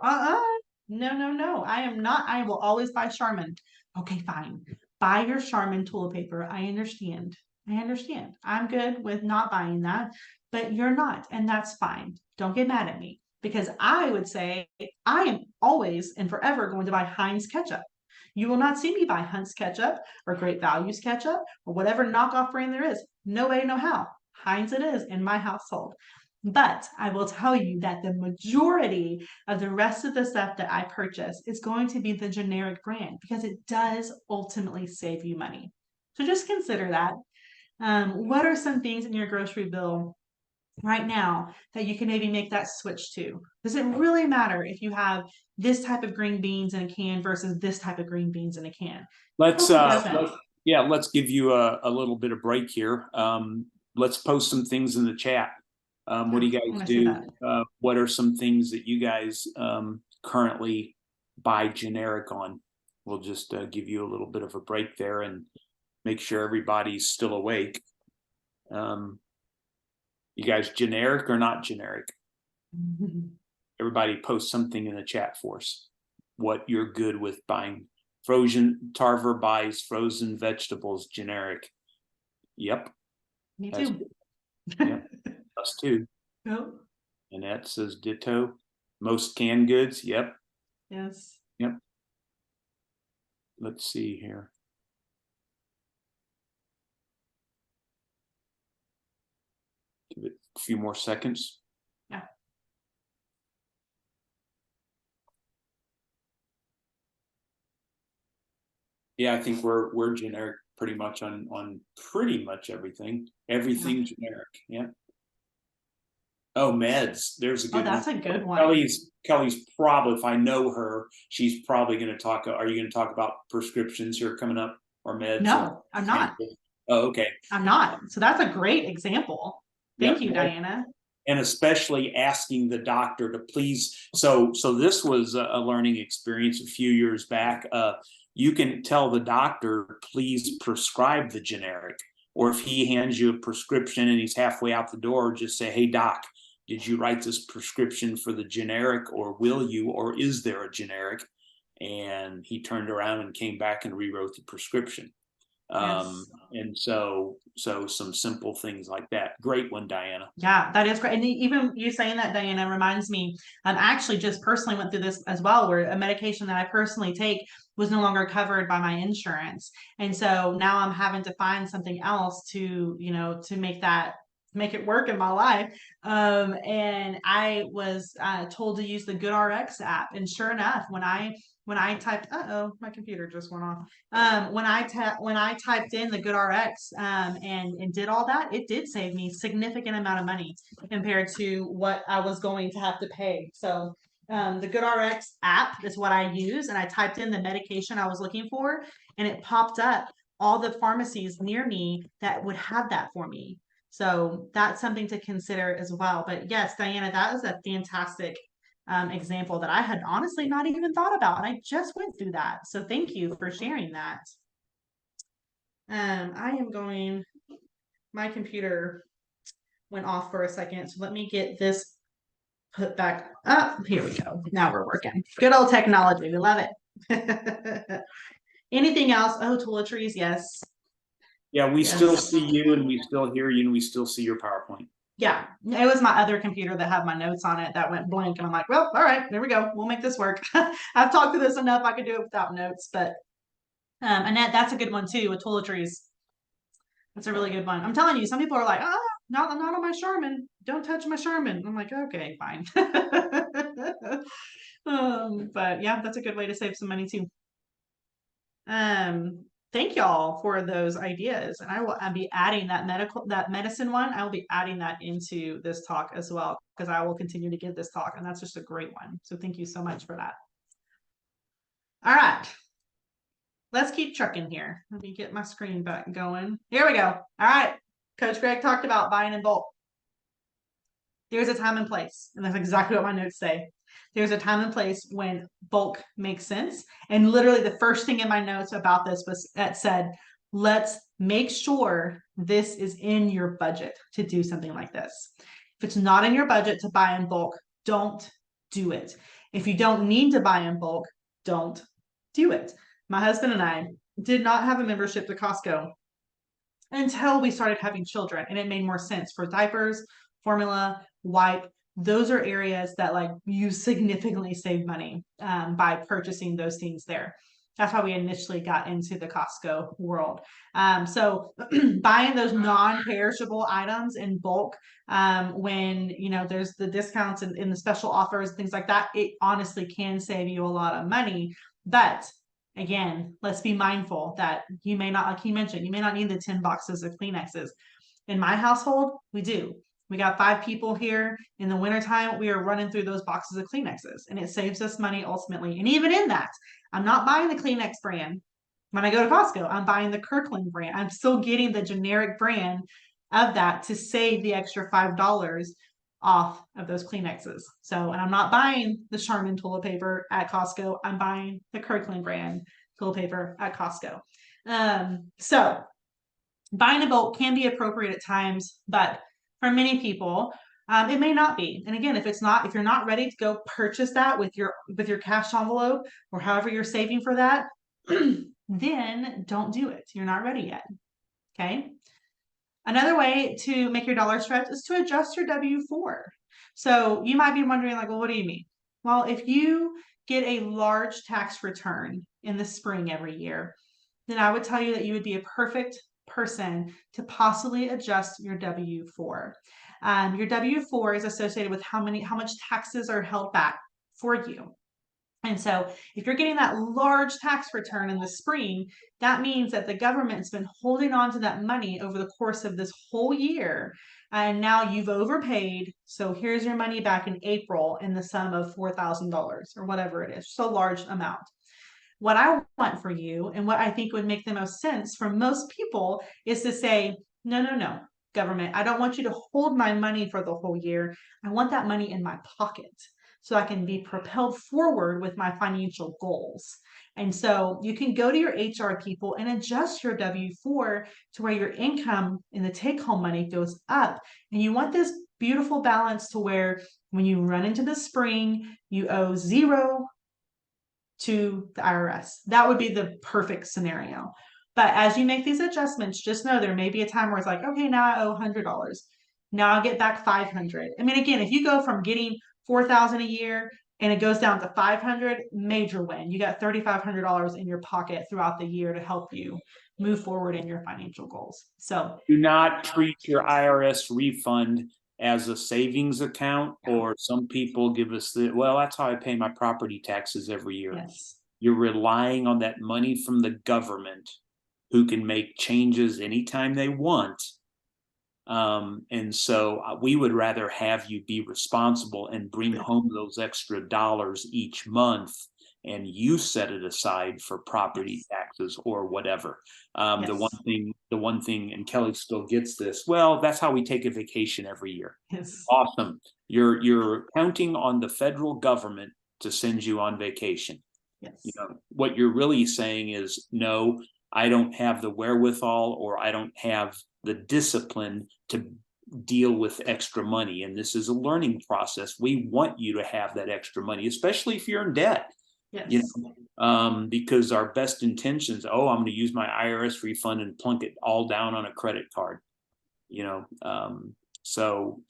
no, I am not. I will always buy Charmin. Okay, fine. Buy your Charmin toilet paper. I understand. I'm good with not buying that, but you're not, and that's fine. Don't get mad at me, because I would say I am always and forever going to buy Heinz ketchup. You will not see me buy Hunt's ketchup or Great Values ketchup or whatever knockoff brand there is. No way, no how. Heinz it is in my household. But I will tell you that the majority of the rest of the stuff that I purchase is going to be the generic brand, because it does ultimately save you money. So just consider that. What are some things in your grocery bill right now that you can maybe make that switch to? Does it really matter if you have this type of green beans in a can versus this type of green beans in a can? Let's give you a little bit of break here. Let's post some things in the chat. What do you guys do? What are some things that you guys currently buy generic on? We'll just give you a little bit of a break there and make sure everybody's still awake. You guys generic or not generic? Everybody post something in the chat for us. What you're good with buying. Frozen. Tarver buys frozen vegetables generic. Yep. Me That's too. good. Yeah, us too. Oh, Annette says ditto. Most canned goods. Yep. yes. Yep. Let's see here. Give it a few more seconds. Yeah. Yeah, I think we're generic pretty much on pretty much everything. Everything generic. Yeah. Oh, meds. There's a Oh, good one. that's a good one. Kelly's probably, if I know her, she's probably going to talk. Are you going to talk about prescriptions here coming up or meds? No, I'm not. Oh, okay. I'm not. So that's a great example. Thank Yep. you, Diana. And especially asking the doctor to please. So this was a learning experience a few years back. You can tell the doctor, please prescribe the generic. Or if he hands you a prescription and he's halfway out the door, just say, hey, doc, did you write this prescription for the generic, or will you, or is there a generic? And he turned around and came back and rewrote the prescription. Yes. And so some simple things like that. Great one, Diana. Yeah, that is great. And even you saying that, Diana, reminds me, I actually just personally went through this as well, where a medication that I personally take was no longer covered by my insurance. And so now I'm having to find something else to, to make it work in my life. And I was told to use the GoodRx app. And sure enough, when I typed, my computer just went off. When I typed in the GoodRx and did all that, it did save me significant amount of money compared to what I was going to have to pay. So the GoodRx app is what I use, and I typed in the medication I was looking for, and it popped up all the pharmacies near me that would have that for me. So that's something to consider as well. But yes, Diana, that is a fantastic example that I had honestly not even thought about. And I just went through that. So thank you for sharing that. I am going, my computer went off for a second. So let me get this put back up. Here we go. Now we're working. Good old technology. We love it. Anything else? Oh, toiletries. Yes. Yeah, we Yes. still see you and we still hear you and we still see your PowerPoint. Yeah, it was my other computer that had my notes on it that went blank. And I'm like, well, all right, there we go. We'll make this work. I've talked through this enough. I could do it without notes. But Annette, that's a good one too with toiletries. That's a really good one. I'm telling you, some people are like, oh, not on my Charmin. Don't touch my Charmin. I'm like, okay, fine. But yeah, that's a good way to save some money too. Thank y'all for those ideas. And I'll be adding that medicine one. I will be adding that into this talk as well, because I will continue to give this talk. And that's just a great one. So thank you so much for that. All right. Let's keep trucking here. Let me get my screen back going. Here we go. All right. Coach Greg talked about buying in bulk. There's a time and place. And that's exactly what my notes say. There's a time and place when bulk makes sense. And literally the first thing in my notes about this was that said, let's make sure this is in your budget to do something like this. If it's not in your budget to buy in bulk, don't do it. If you don't need to buy in bulk, don't do it. My husband and I did not have a membership to Costco until we started having children, and it made more sense for diapers, formula, wipe. Those are areas that like you significantly save money by purchasing those things there. That's why we initially got into the Costco world. So buying those non-perishable items in bulk when there's the discounts and the special offers, things like that, it honestly can save you a lot of money. But again, let's be mindful that you may not, like he mentioned, you may not need the 10 boxes of Kleenexes. In my household, we do. We got 5 people here. In the wintertime, we are running through those boxes of Kleenexes, and it saves us money ultimately. And even in that, I'm not buying the Kleenex brand. When I go to Costco, I'm buying the Kirkland brand. I'm still getting the generic brand of that to save the extra $5 off of those Kleenexes. So, and I'm not buying the Charmin toilet paper at Costco. I'm buying the Kirkland brand toilet paper at Costco. So buying a bulk can be appropriate at times, but for many people, it may not be. And again, if you're not ready to go purchase that with your cash envelope or however you're saving for that, then don't do it. You're not ready yet. Okay. Another way to make your dollar stretch is to adjust your W-4. So you might be wondering, like, well, what do you mean? Well, if you get a large tax return in the spring every year, then I would tell you that you would be a perfect person to possibly adjust your W-4. Your W-4 is associated with how much taxes are held back for you. And so if you're getting that large tax return in the spring, that means that the government's been holding on to that money over the course of this whole year. And now you've overpaid. So here's your money back in April in the sum of $4,000 or whatever it is, so large amount. What I want for you and what I think would make the most sense for most people is to say, no, no, no, government, I don't want you to hold my money for the whole year. I want that money in my pocket so I can be propelled forward with my financial goals. And so you can go to your HR people and adjust your W-4 to where your income and the take home money goes up. And you want this beautiful balance to where when you run into the spring, you owe zero to the IRS. That would be the perfect scenario. But as you make these adjustments, just know there may be a time where it's like, okay, now I owe $100. Now I'll get back 500. I mean, again, if you go from getting 4,000 a year and it goes down to 500, major win. You got $3,500 in your pocket throughout the year to help you move forward in your financial goals. So Do not treat your IRS refund as a savings account, or some people give us well, that's how I pay my property taxes every year. yes. You're relying on that money from the government, who can make changes anytime they want. And so we would rather have you be responsible and bring home those extra dollars each month, and you set it aside for property taxes or whatever. The one thing, and Kelly still gets this. Well, that's how we take a vacation every year. Yes. Awesome. You're counting on the federal government to send you on vacation. Yes. You know, what you're really saying is, no, I don't have the wherewithal, or I don't have the discipline to deal with extra money. And this is a learning process. We want you to have that extra money, especially if you're in debt. Yes. You know, because our best intentions, oh, I'm going to use my IRS refund and plunk it all down on a credit card. You know, so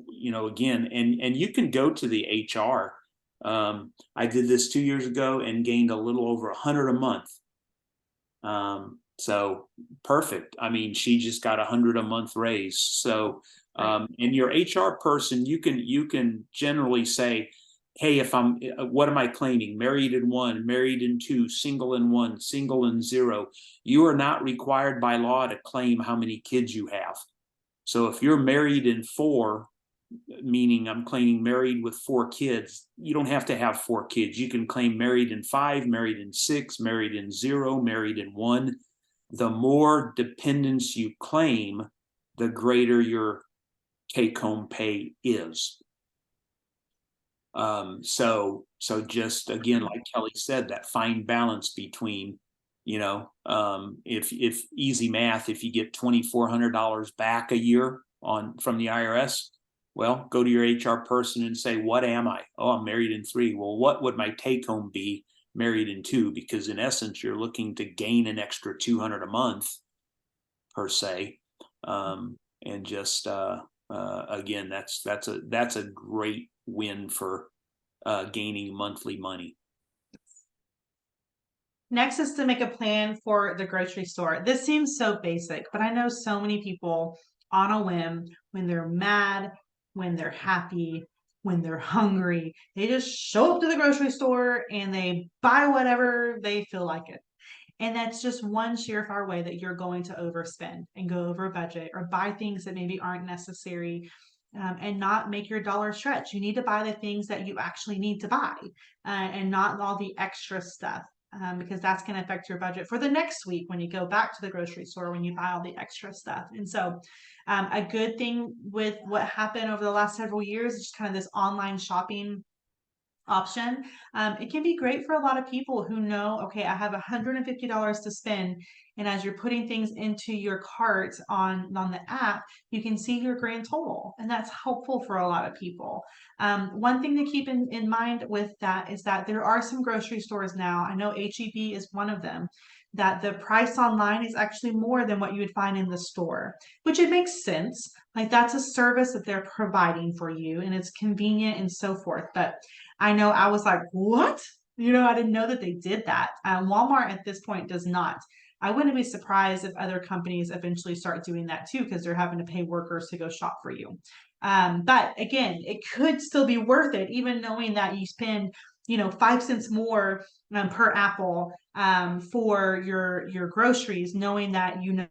you know, again, and you can go to the HR. I did this 2 years ago and gained a little over 100 a month. So perfect. I mean, she just got 100 a month raise. So, and your HR person, you can generally say, hey, if what am I claiming? Married in 1, married in 2, single in 1, single in 0. You are not required by law to claim how many kids you have. So if you're married in 4, meaning I'm claiming married with 4 kids, you don't have to have 4 kids. You can claim married in 5, married in 6, married in 0, married in 1. The more dependents you claim, the greater your take-home pay is. So just again, like Kelly said, that fine balance between, you know, if easy math, if you get $2,400 back a year from the IRS, well, go to your HR person and say, what am I? Oh, I'm married in 3. Well, what would my take home be married in 2? Because in essence, you're looking to gain an extra $200 a month per se. And just, again, that's a great win for gaining monthly money. Next is to make a plan for the grocery store. This seems so basic, but I know so many people on a whim, when they're mad, when they're happy, when they're hungry, they just show up to the grocery store and they buy whatever they feel like it. And that's just one surefire way that you're going to overspend and go over budget, or buy things that maybe aren't necessary, and not make your dollar stretch. You need to buy the things that you actually need to buy, and not all the extra stuff. Because that's going to affect your budget for the next week when you go back to the grocery store, when you buy all the extra stuff. And so, a good thing with what happened over the last several years is just kind of this online shopping option. It can be great for a lot of people who know, okay, I have $150 to spend And as you're putting things into your cart on the app, you can see your grand total. And that's helpful for a lot of people. One thing to keep in mind with that is that there are some grocery stores now. I know HEB is one of them, that the price online is actually more than what you would find in the store, which it makes sense. Like that's a service that they're providing for you and it's convenient and so forth. But I know I was like, what? I didn't know that they did that. Walmart at this point does not. I wouldn't be surprised if other companies eventually start doing that too, because they're having to pay workers to go shop for you. But again, it could still be worth it, even knowing that you spend 5 cents more per apple for your groceries, knowing that you know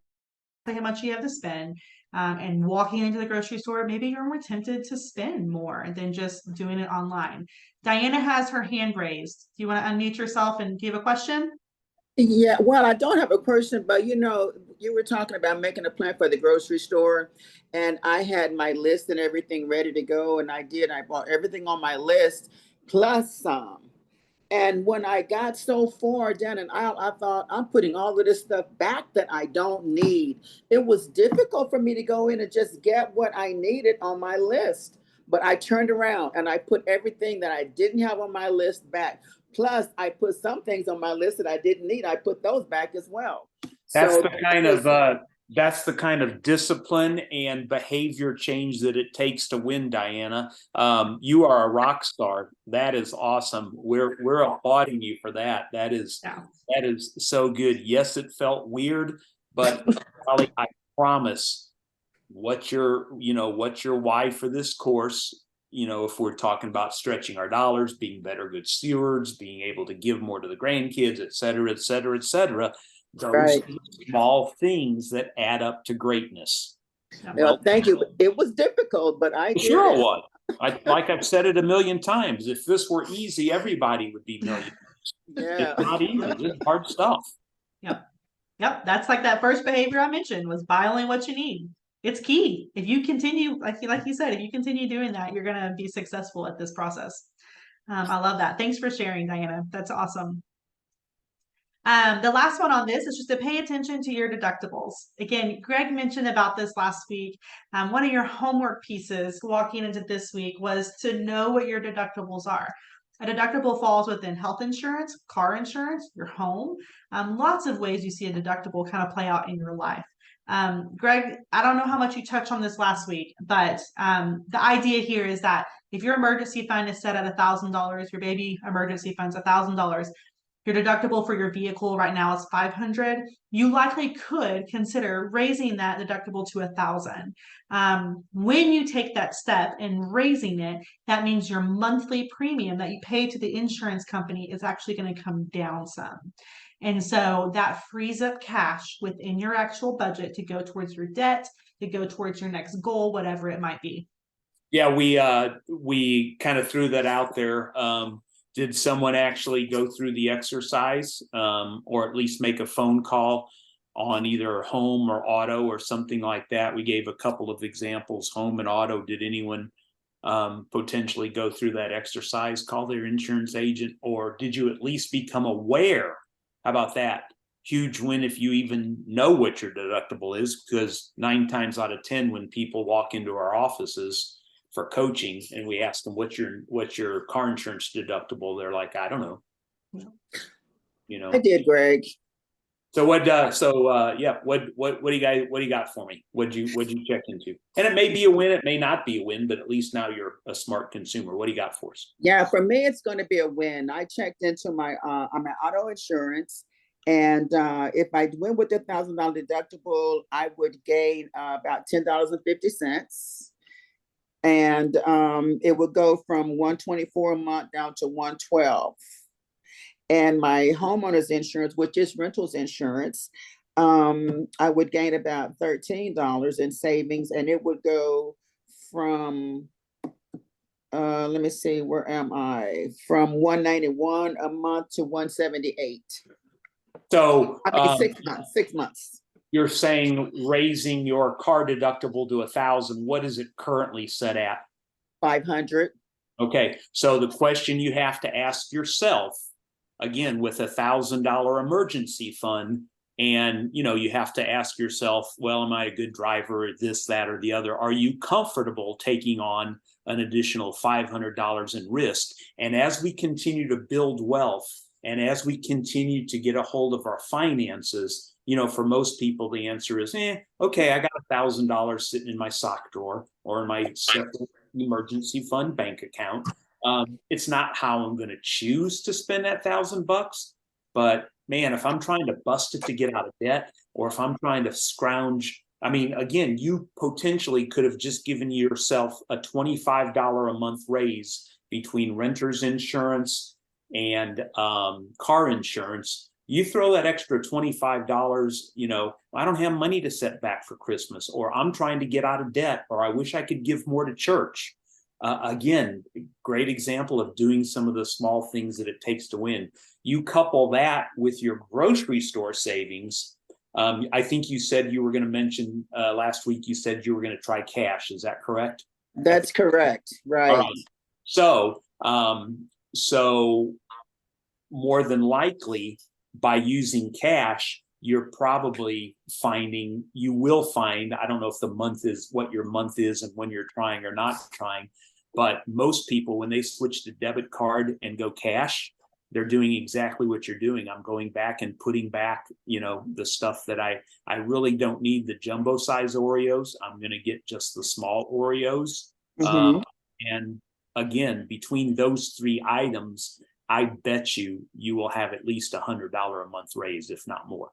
how much you have to spend. And walking into the grocery store, maybe you're more tempted to spend more than just doing it online. Diana has her hand raised. Do you want to unmute yourself and give a question? Yeah, well, I don't have a question, but you were talking about making a plan for the grocery store, and I had my list and everything ready to go, and I did. I bought everything on my list plus some. And when I got so far down an aisle, I thought, I'm putting all of this stuff back that I don't need. It was difficult for me to go in and just get what I needed on my list. But I turned around and I put everything that I didn't have on my list back. Plus, I put some things on my list that I didn't need. I put those back as well. That's So the kind of discipline and behavior change that it takes to win, Diana. You are a rock star. That is awesome. We're applauding you for that. That is so good. Yes, it felt weird, but Holly, I promise what your why for this course, if we're talking about stretching our dollars, being better good stewards, being able to give more to the grandkids, et cetera, et cetera, et cetera. Those right. small things that add up to greatness. Well, thank you. It was difficult, but I did Sure it. it was. Like I've said it a million times. If this were easy, everybody would be millionaires. Yeah. It's not easy. It's hard stuff. Yep. That's like that first behavior I mentioned, was buy only what you need. It's key. If you continue, like you said, if you continue doing that, you're going to be successful at this process. I love that. Thanks for sharing, Diana. That's awesome. The last one on this is just to pay attention to your deductibles. Again, Greg mentioned about this last week. One of your homework pieces walking into this week was to know what your deductibles are. A deductible falls within health insurance, car insurance, your home. Lots of ways you see a deductible kind of play out in your life. Greg, I don't know how much you touched on this last week, but the idea here is that if your emergency fund is set at $1,000, your baby emergency fund's $1,000, your deductible for your vehicle right now is $500. You likely could consider raising that deductible to $1,000. When you take that step in raising it, that means your monthly premium that you pay to the insurance company is actually going to come down some. And so that frees up cash within your actual budget to go towards your debt, to go towards your next goal, whatever it might be. Yeah, we kind of threw that out there. Did someone actually go through the exercise, or at least make a phone call on either home or auto or something like that? We gave a couple of examples, home and auto. Did anyone potentially go through that exercise, call their insurance agent, or did you at least become aware? How about that? Huge win if you even know what your deductible is, because 9 times out of 10, when people walk into our offices for coaching and we ask them what's your car insurance deductible, they're like, I don't know. I did, Greg. So what do you got for me? What'd you check into? And it may be a win, it may not be a win, but at least now you're a smart consumer. What do you got for us? Yeah, for me it's going to be a win. I checked into my auto insurance, and if I went with the $1,000 deductible, I would gain about $10.50. And it would go from $124 a month down to $112. And my homeowner's insurance, which is rentals insurance, I would gain about $13 in savings, and it would go from let me see, where am I? From $191 a month to $178. So I mean, 6 months. You're saying raising your car deductible to $1,000. What is it currently set at? $500. Okay, so the question you have to ask yourself, again, with $1,000 emergency fund And, you know, you have to ask yourself, well, am I a good driver, this, that, or the other? Are you comfortable taking on an additional $500 in risk? And as we continue to build wealth, and as we continue to get a hold of our finances, you know, for most people, the answer is, okay, I got $1,000 sitting in my sock drawer or in my separate emergency fund bank account. It's not how I'm going to choose to spend that $1,000, but man, if I'm trying to bust it to get out of debt, or if I'm trying to scrounge, I mean, again, you potentially could have just given yourself a $25 a month raise between renter's insurance and car insurance. You throw that extra $25, you know, I don't have money to set back for Christmas, or I'm trying to get out of debt, or I wish I could give more to church. Again, great example of doing some of the small things that it takes to win. You couple that with your grocery store savings. I think you said you were going to mention last week, you said you were going to try cash. Is that correct? That's correct. Right. All right. So, so more than likely, by using cash, you're probably finding, you will find, I don't know if the month is what your month is and when you're trying or not trying, but most people, when they switch to debit card and go cash, they're doing exactly what you're doing. I'm going back and putting back, you know, the stuff that I really don't need, the jumbo size Oreos. I'm going to get just the small Oreos. And again, between those three items, I bet you will have at least $100 a month raise, if not more.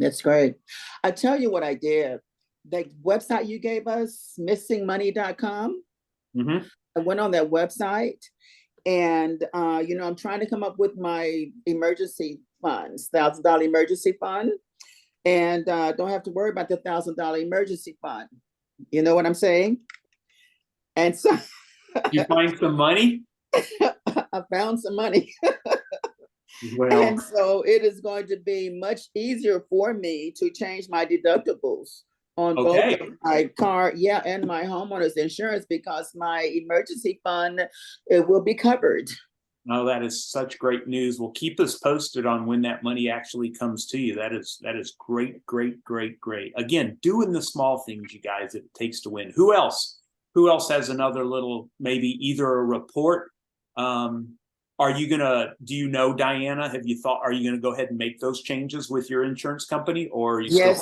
That's great. I tell you what I did. The website you gave us, missingmoney.com. I went on that website, and you know, I'm trying to come up with my emergency funds, $1,000 emergency fund, and don't have to worry about the $1,000 emergency fund. You know what I'm saying? And so you find some money? I found some money. Well, and so it is going to be much easier for me to change my deductibles on both my car, and my homeowner's insurance, because my emergency fund, it will be covered. No, that is such great news. Well, keep us posted on when that money actually comes to you. That is great, great, great, great. Again, doing the small things, you guys, that it takes to win. Who else has another little, maybe either a report? Do you know, Diana, have you thought, are you going to go ahead and make those changes with your insurance company, or are you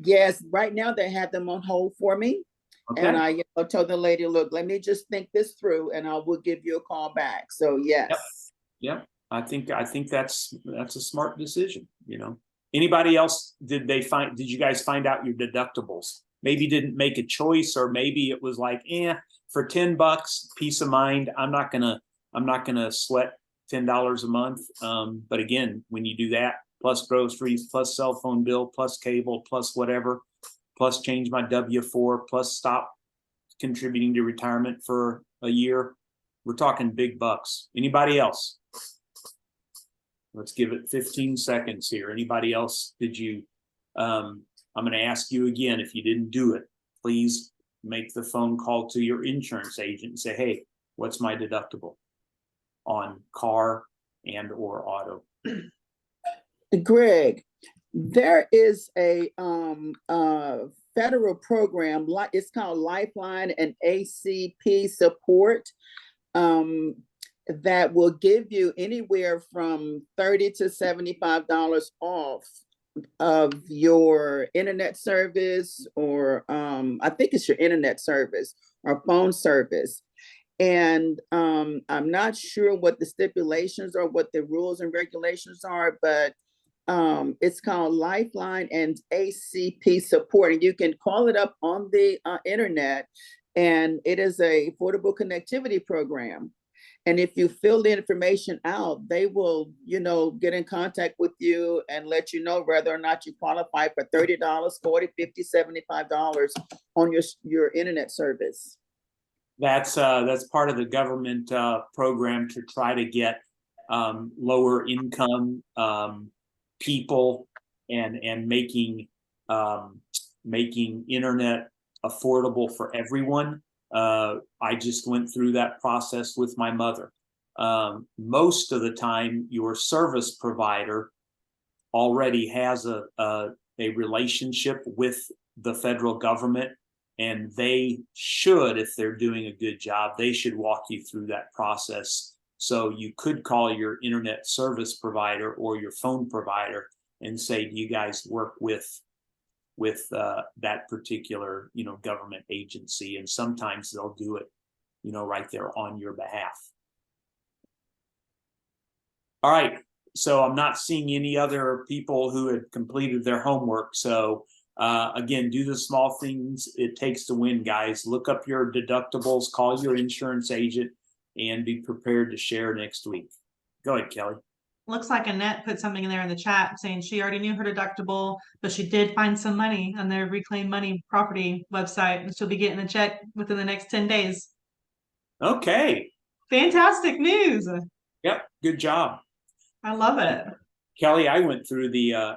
yes, right now they have them on hold for me. Okay. And I told the lady, look, let me just think this through and I will give you a call back. So yes. Yep. I think that's a smart decision. You know, anybody else, did you guys find out your deductibles? Maybe didn't make a choice, or maybe it was like, for $10, peace of mind, I'm not gonna sweat $10 a month. But again, when you do that, plus groceries, plus cell phone bill, plus cable, plus whatever, plus change my W-4, plus stop contributing to retirement for a year, we're talking big bucks. Anybody else? Let's give it 15 seconds here. Anybody else? I'm going to ask you again, if you didn't do it, please make the phone call to your insurance agent and say, hey, what's my deductible on car and or auto? Greg, there is a federal program, it's called Lifeline and ACP support, that will give you anywhere from $30 to $75 off of your internet service, or I think it's your internet service or phone service. And I'm not sure what the stipulations or what the rules and regulations are, but it's called Lifeline and ACP support. And you can call it up on the internet, and it is a affordable connectivity program. And if you fill the information out, they will, get in contact with you and let you know whether or not you qualify for $30, $40, $50, $75 on your internet service. That's part of the government program to try to get lower income people and making internet affordable for everyone. I just went through that process with my mother. Most of the time, your service provider already has a relationship with the federal government, and they should, if they're doing a good job, they should walk you through that process. So you could call your internet service provider or your phone provider and say, do you guys work with that particular, government agency? And sometimes they'll do it, right there on your behalf. All right. So I'm not seeing any other people who had completed their homework. So again, do the small things it takes to win, guys. Look up your deductibles, call your insurance agent, and be prepared to share next week. Go ahead, Kelly. Looks like Annette put something in there in the chat saying she already knew her deductible, but she did find some money on their Reclaim Money property website, and she'll be getting a check within the next 10 days. Okay. Fantastic news. Yep. Good job. I love it. Kelly, I went through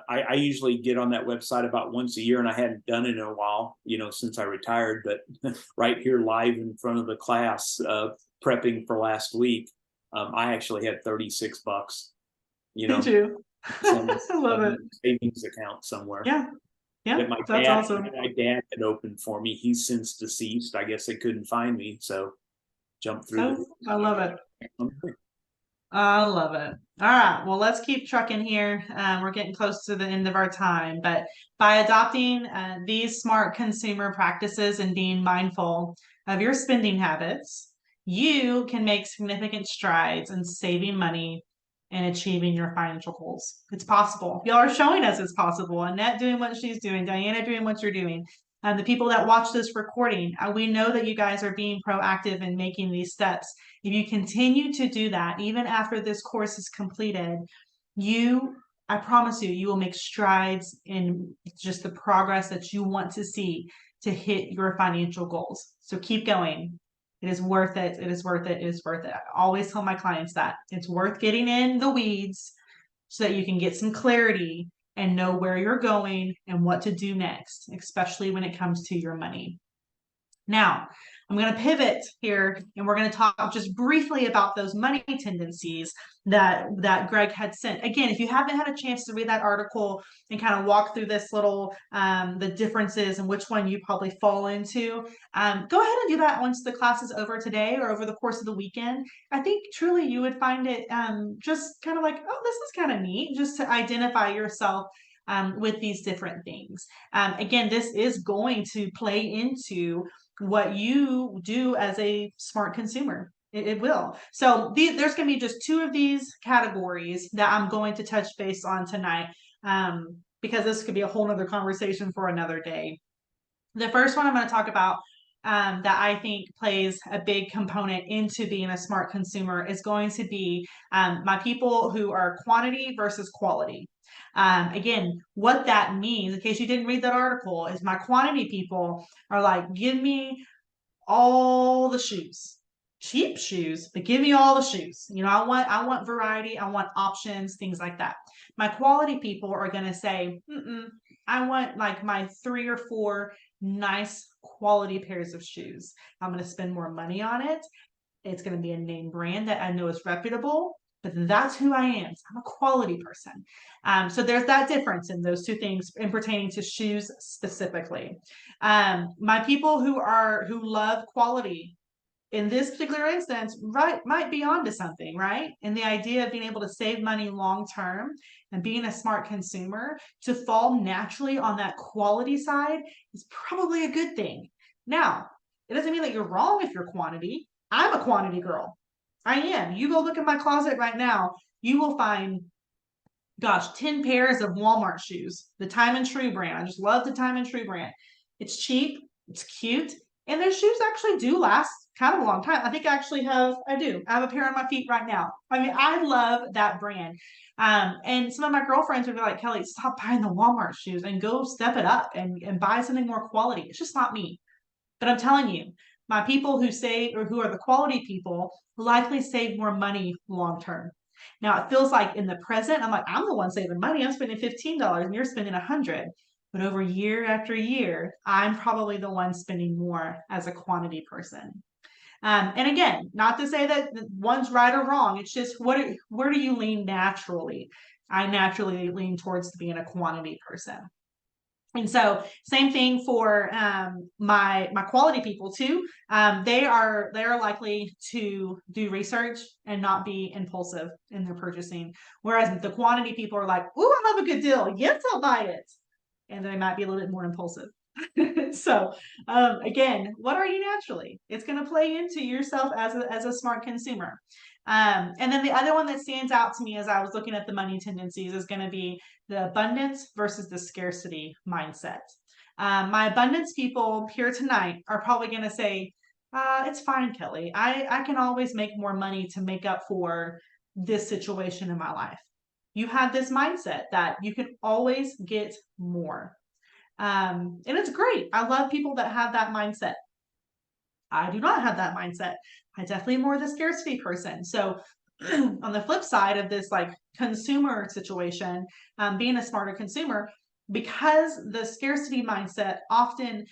I usually get on that website about once a year, and I hadn't done it in a while, since I retired, but right here live in front of the class, prepping for last week, I actually had $36. Did you? I love it. Savings account somewhere. Yeah. Yeah. That's awesome. My dad had opened for me. He's since deceased. I guess they couldn't find me. So jumped through. I love it. I love it. All right. Well, let's keep trucking here. We're getting close to the end of our time, but by adopting these smart consumer practices and being mindful of your spending habits, you can make significant strides in saving money and achieving your financial goals. It's possible. Y'all are showing us it's possible. Annette doing what she's doing, Diana doing what you're doing. The people that watch this recording, we know that you guys are being proactive in making these steps. If you continue to do that, even after this course is completed, I promise you will make strides in just the progress that you want to see to hit your financial goals. So keep going. It is worth it. It is worth it. It is worth it. I always tell my clients that it's worth getting in the weeds so that you can get some clarity and know where you're going and what to do next, especially when it comes to your money. Now, I'm going to pivot here, and we're going to talk just briefly about those money tendencies that Greg had sent. Again, if you haven't had a chance to read that article and kind of walk through this little, the differences and which one you probably fall into, go ahead and do that once the class is over today or over the course of the weekend. I think truly you would find it just kind of like, oh, this is kind of neat, just to identify yourself with these different things. Again, this is going to play into what you do as a smart consumer. It will. So there's going to be just two of these categories that I'm going to touch base on tonight, because this could be a whole nother conversation for another day. The first one I'm going to talk about that I think plays a big component into being a smart consumer is going to be my people who are quantity versus quality. Again, what that means, in case you didn't read that article, is my quantity people are like, give me all the shoes, cheap shoes, but give me all the shoes. I want variety, I want options, things like that. My quality people are going to say, I want like my 3 or 4 nice quality pairs of shoes. I'm going to spend more money on it. It's going to be a name brand that I know is reputable. But that's who I am. So I'm a quality person. So there's that difference in those two things in pertaining to shoes specifically. My people who love quality in this particular instance, right, might be onto something, right? And the idea of being able to save money long term and being a smart consumer, to fall naturally on that quality side is probably a good thing. Now, it doesn't mean that you're wrong if you're quantity. I'm a quantity girl. I am. You go look in my closet right now, you will find, 10 pairs of Walmart shoes, the Time and True brand. I just love the Time and True brand. It's cheap, it's cute, and their shoes actually do last kind of a long time. I think I have a pair on my feet right now. I mean, I love that brand. And some of my girlfriends would be like, Kelly, stop buying the Walmart shoes and go step it up and buy something more quality. It's just not me. But I'm telling you, my people who are the quality people likely save more money long term. Now it feels like in the present, I'm the one saving money. I'm spending $15 and you're spending $100. But over year after year, I'm probably the one spending more as a quantity person. And again, not to say that one's right or wrong. It's just where do you lean naturally? I naturally lean towards being a quantity person. And so same thing for my quality people too. They are likely to do research and not be impulsive in their purchasing. Whereas the quantity people are like, "Ooh, I love a good deal. Yes, I'll buy it." And they might be a little bit more impulsive. So again, what are you naturally? It's going to play into yourself as a smart consumer. And then the other one that stands out to me as I was looking at the money tendencies is going to be the abundance versus the scarcity mindset. My abundance people here tonight are probably going to say, it's fine, Kelly. I can always make more money to make up for this situation in my life. You have this mindset that you can always get more. And it's great. I love people that have that mindset. I do not have that mindset. I definitely am more the scarcity person. So on the flip side of this like consumer situation, being a smarter consumer, because the scarcity mindset often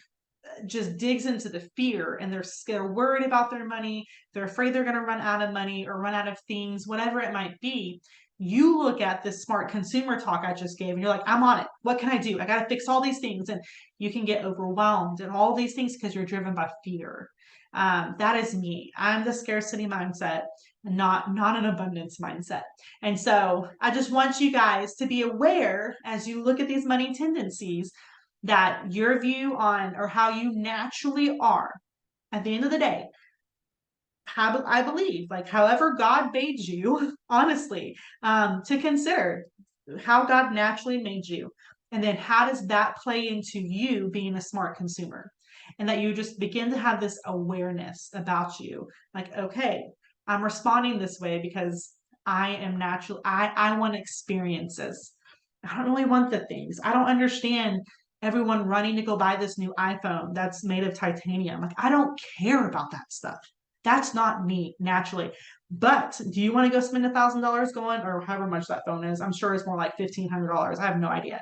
just digs into the fear, and they're worried about their money. They're afraid they're going to run out of money or run out of things, whatever it might be. You look at this smart consumer talk I just gave and you're like, I'm on it. What can I do? I got to fix all these things. And you can get overwhelmed and all these things because you're driven by fear. That is me. I'm the scarcity mindset, not an abundance mindset. And so I just want you guys to be aware as you look at these money tendencies that your view on or how you naturally are at the end of the day, I believe, like however God made you, honestly, to consider how God naturally made you. And then how does that play into you being a smart consumer? And that you just begin to have this awareness about you. Like, okay, I'm responding this way because I am natural. I want experiences. I don't really want the things. I don't understand everyone running to go buy this new iPhone that's made of titanium. Like, I don't care about that stuff. That's not me naturally. But do you want to go spend $1,000 going, or however much that phone is? I'm sure it's more like $1,500. I have no idea.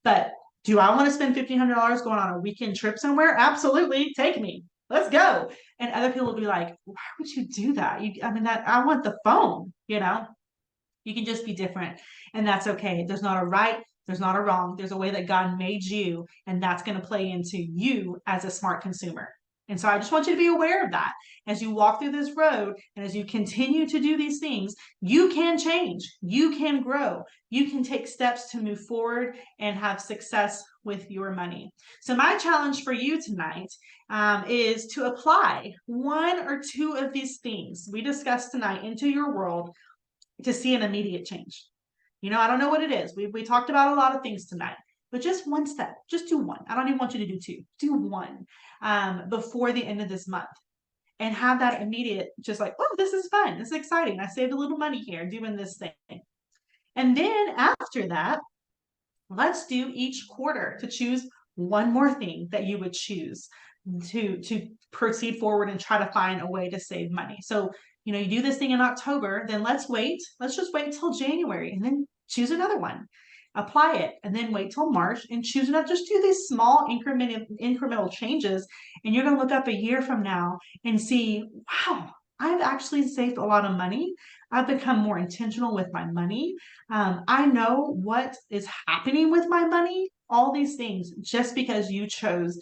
But do I want to spend $1,500 going on a weekend trip somewhere? Absolutely. Take me. Let's go. And other people will be like, why would you do that? I want the phone, You can just be different. And that's okay. There's not a right, there's not a wrong. There's a way that God made you, and that's going to play into you as a smart consumer. And so I just want you to be aware of that. As you walk through this road and as you continue to do these things, you can change, you can grow, you can take steps to move forward and have success with your money. So my challenge for you tonight is to apply one or two of these things we discussed tonight into your world to see an immediate change. I don't know what it is. We talked about a lot of things tonight, but just one step, just do one. I don't even want you to do two, do one before the end of this month, and have that immediate, just like, oh, this is fun. This is exciting. I saved a little money here doing this thing. And then after that, let's do each quarter to choose one more thing that you would choose to proceed forward and try to find a way to save money. So, you do this thing in October, then let's just wait till January and then choose another one, apply it, and then wait till March and choose another. Just do these small incremental changes. And you're going to look up a year from now and see, wow, I've actually saved a lot of money. I've become more intentional with my money. I know what is happening with my money, all these things, just because you chose to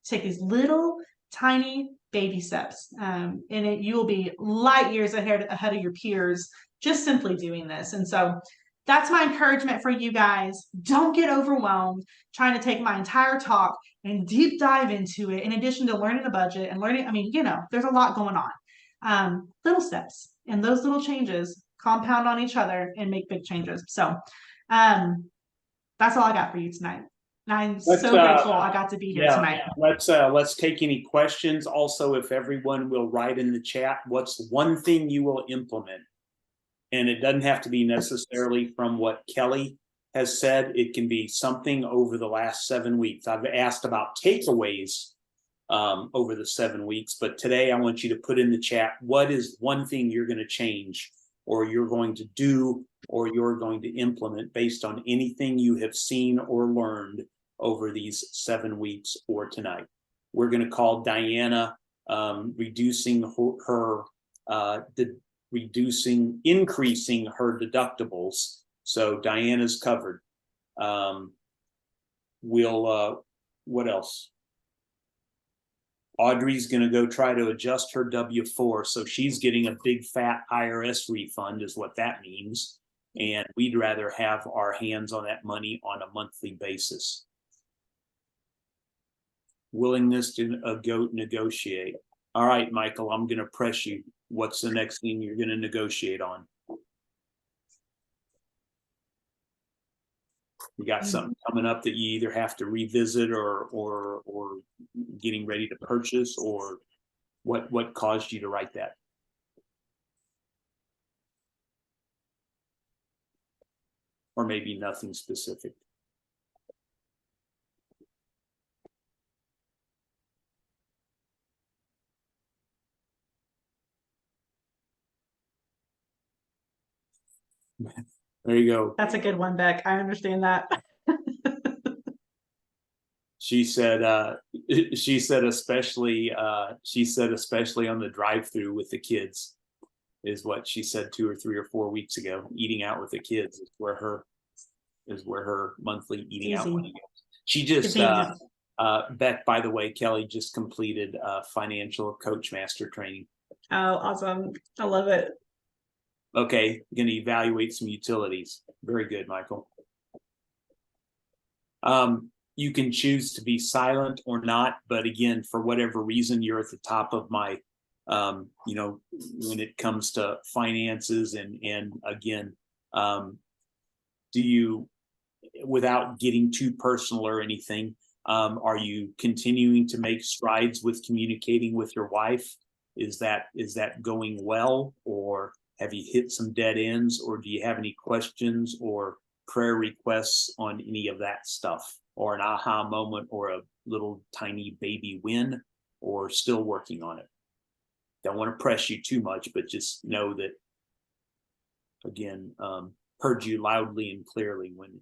take these little tiny baby steps. And you will be light years ahead of your peers just simply doing this. And so that's my encouragement for you guys. Don't get overwhelmed trying to take my entire talk and deep dive into it, in addition to learning a budget and learning. There's a lot going on. Little steps, and those little changes compound on each other and make big changes. So that's all I got for you tonight. And I'm so grateful I got to be here tonight. Let's take any questions. Also, if everyone will write in the chat, what's one thing you will implement? And it doesn't have to be necessarily from what Kelly has said. It can be something over the last 7 weeks. I've asked about takeaways over the 7 weeks, but today I want you to put in the chat, what is one thing you're going to change, or you're going to do, or you're going to implement based on anything you have seen or learned over these 7 weeks or tonight. We're going to call Diana increasing her deductibles So Diana's covered. What else? Audrey's going to go try to adjust her W-4. So she's getting a big fat IRS refund is what that means. And we'd rather have our hands on that money on a monthly basis. Willingness to go negotiate. All right, Michael, I'm going to press you. What's the next thing you're going to negotiate on? You got something coming up that you either have to revisit or getting ready to purchase, or what caused you to write that? Or maybe nothing specific. There you go. That's a good one, Beck. I understand that. She said especially on the drive-through with the kids is what she said 2 or 3 or 4 weeks ago. Eating out with the kids is where her monthly eating out money goes. She just Beck, by the way, Kelly just completed financial coach master training. Oh, awesome. I love it. Okay, going to evaluate some utilities. Very good, Michael. You can choose to be silent or not, but again, for whatever reason, you're at the top of my, when it comes to finances and again, do you, without getting too personal or anything, are you continuing to make strides with communicating with your wife? Is that going well, or have you hit some dead ends, or do you have any questions or prayer requests on any of that stuff, or an aha moment, or a little tiny baby win, or still working on it? Don't want to press you too much, but just know that, again, heard you loudly and clearly when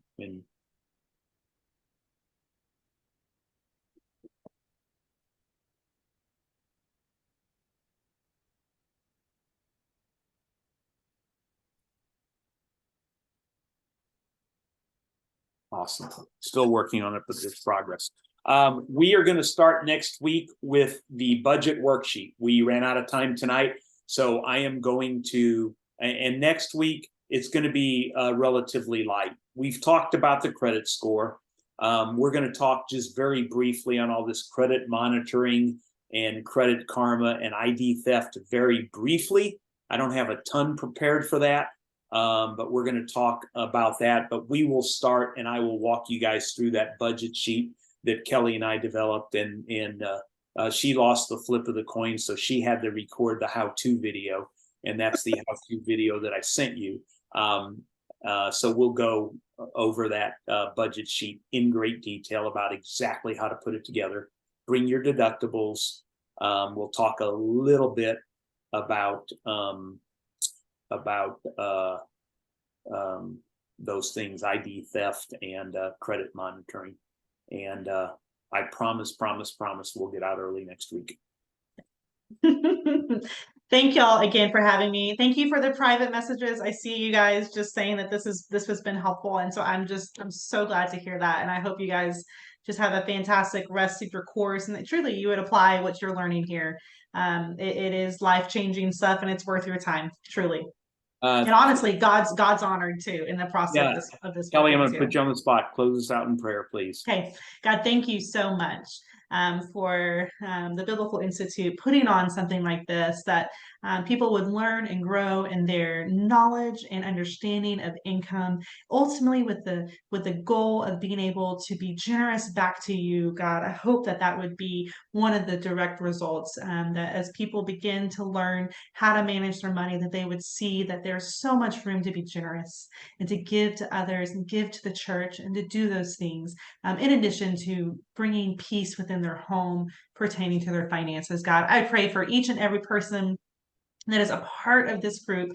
awesome. Still working on it, but there's progress. We are going to start next week with the budget worksheet. We ran out of time tonight, so I am going to, and next week it's going to be relatively light. We've talked about the credit score. We're going to talk just very briefly on all this credit monitoring and credit karma and ID theft very briefly. I don't have a ton prepared for that. But we're going to talk about that. But we will start, and I will walk you guys through that budget sheet that Kelly and I developed. And she lost the flip of the coin, so she had to record the how-to video, and that's the how-to video that I sent you. So we'll go over that budget sheet in great detail about exactly how to put it together. Bring your deductibles. We'll talk a little bit about those things, ID theft and credit monitoring. And I promise we'll get out early next week. Thank y'all again for having me. Thank you for the private messages. I see you guys just saying that this has been helpful. And so I'm so glad to hear that. And I hope you guys just have a fantastic rest of your course, and that truly you would apply what you're learning here. It is life-changing stuff, and it's worth your time, truly. And honestly, God's honored too in the process of this. Kelly, I'm going to put you on the spot. Close us out in prayer, please. Okay. God, thank you so much for the Biblical Institute putting on something like this, that people would learn and grow in their knowledge and understanding of income, ultimately with the goal of being able to be generous back to you, God. I hope that would be one of the direct results, that as people begin to learn how to manage their money, that they would see that there's so much room to be generous and to give to others and give to the church and to do those things, in addition to bringing peace within their home pertaining to their finances. God, I pray for each and every person that is a part of this group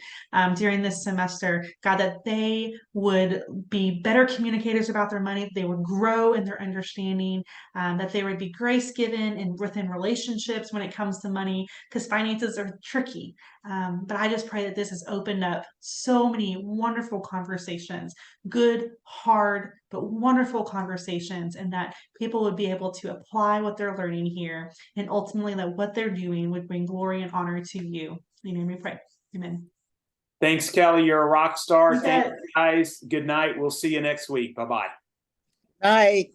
during this semester, God, that they would be better communicators about their money, that they would grow in their understanding, that they would be grace given and within relationships when it comes to money, because finances are tricky. But I just pray that this has opened up so many wonderful conversations, good, hard, but wonderful conversations, and that people would be able to apply what they're learning here, and ultimately that what they're doing would bring glory and honor to you. In your name we pray. Amen. Thanks, Kelly. You're a rock star. You Thank bet. you, guys. Good night. We'll see you next week. Bye-bye. Bye.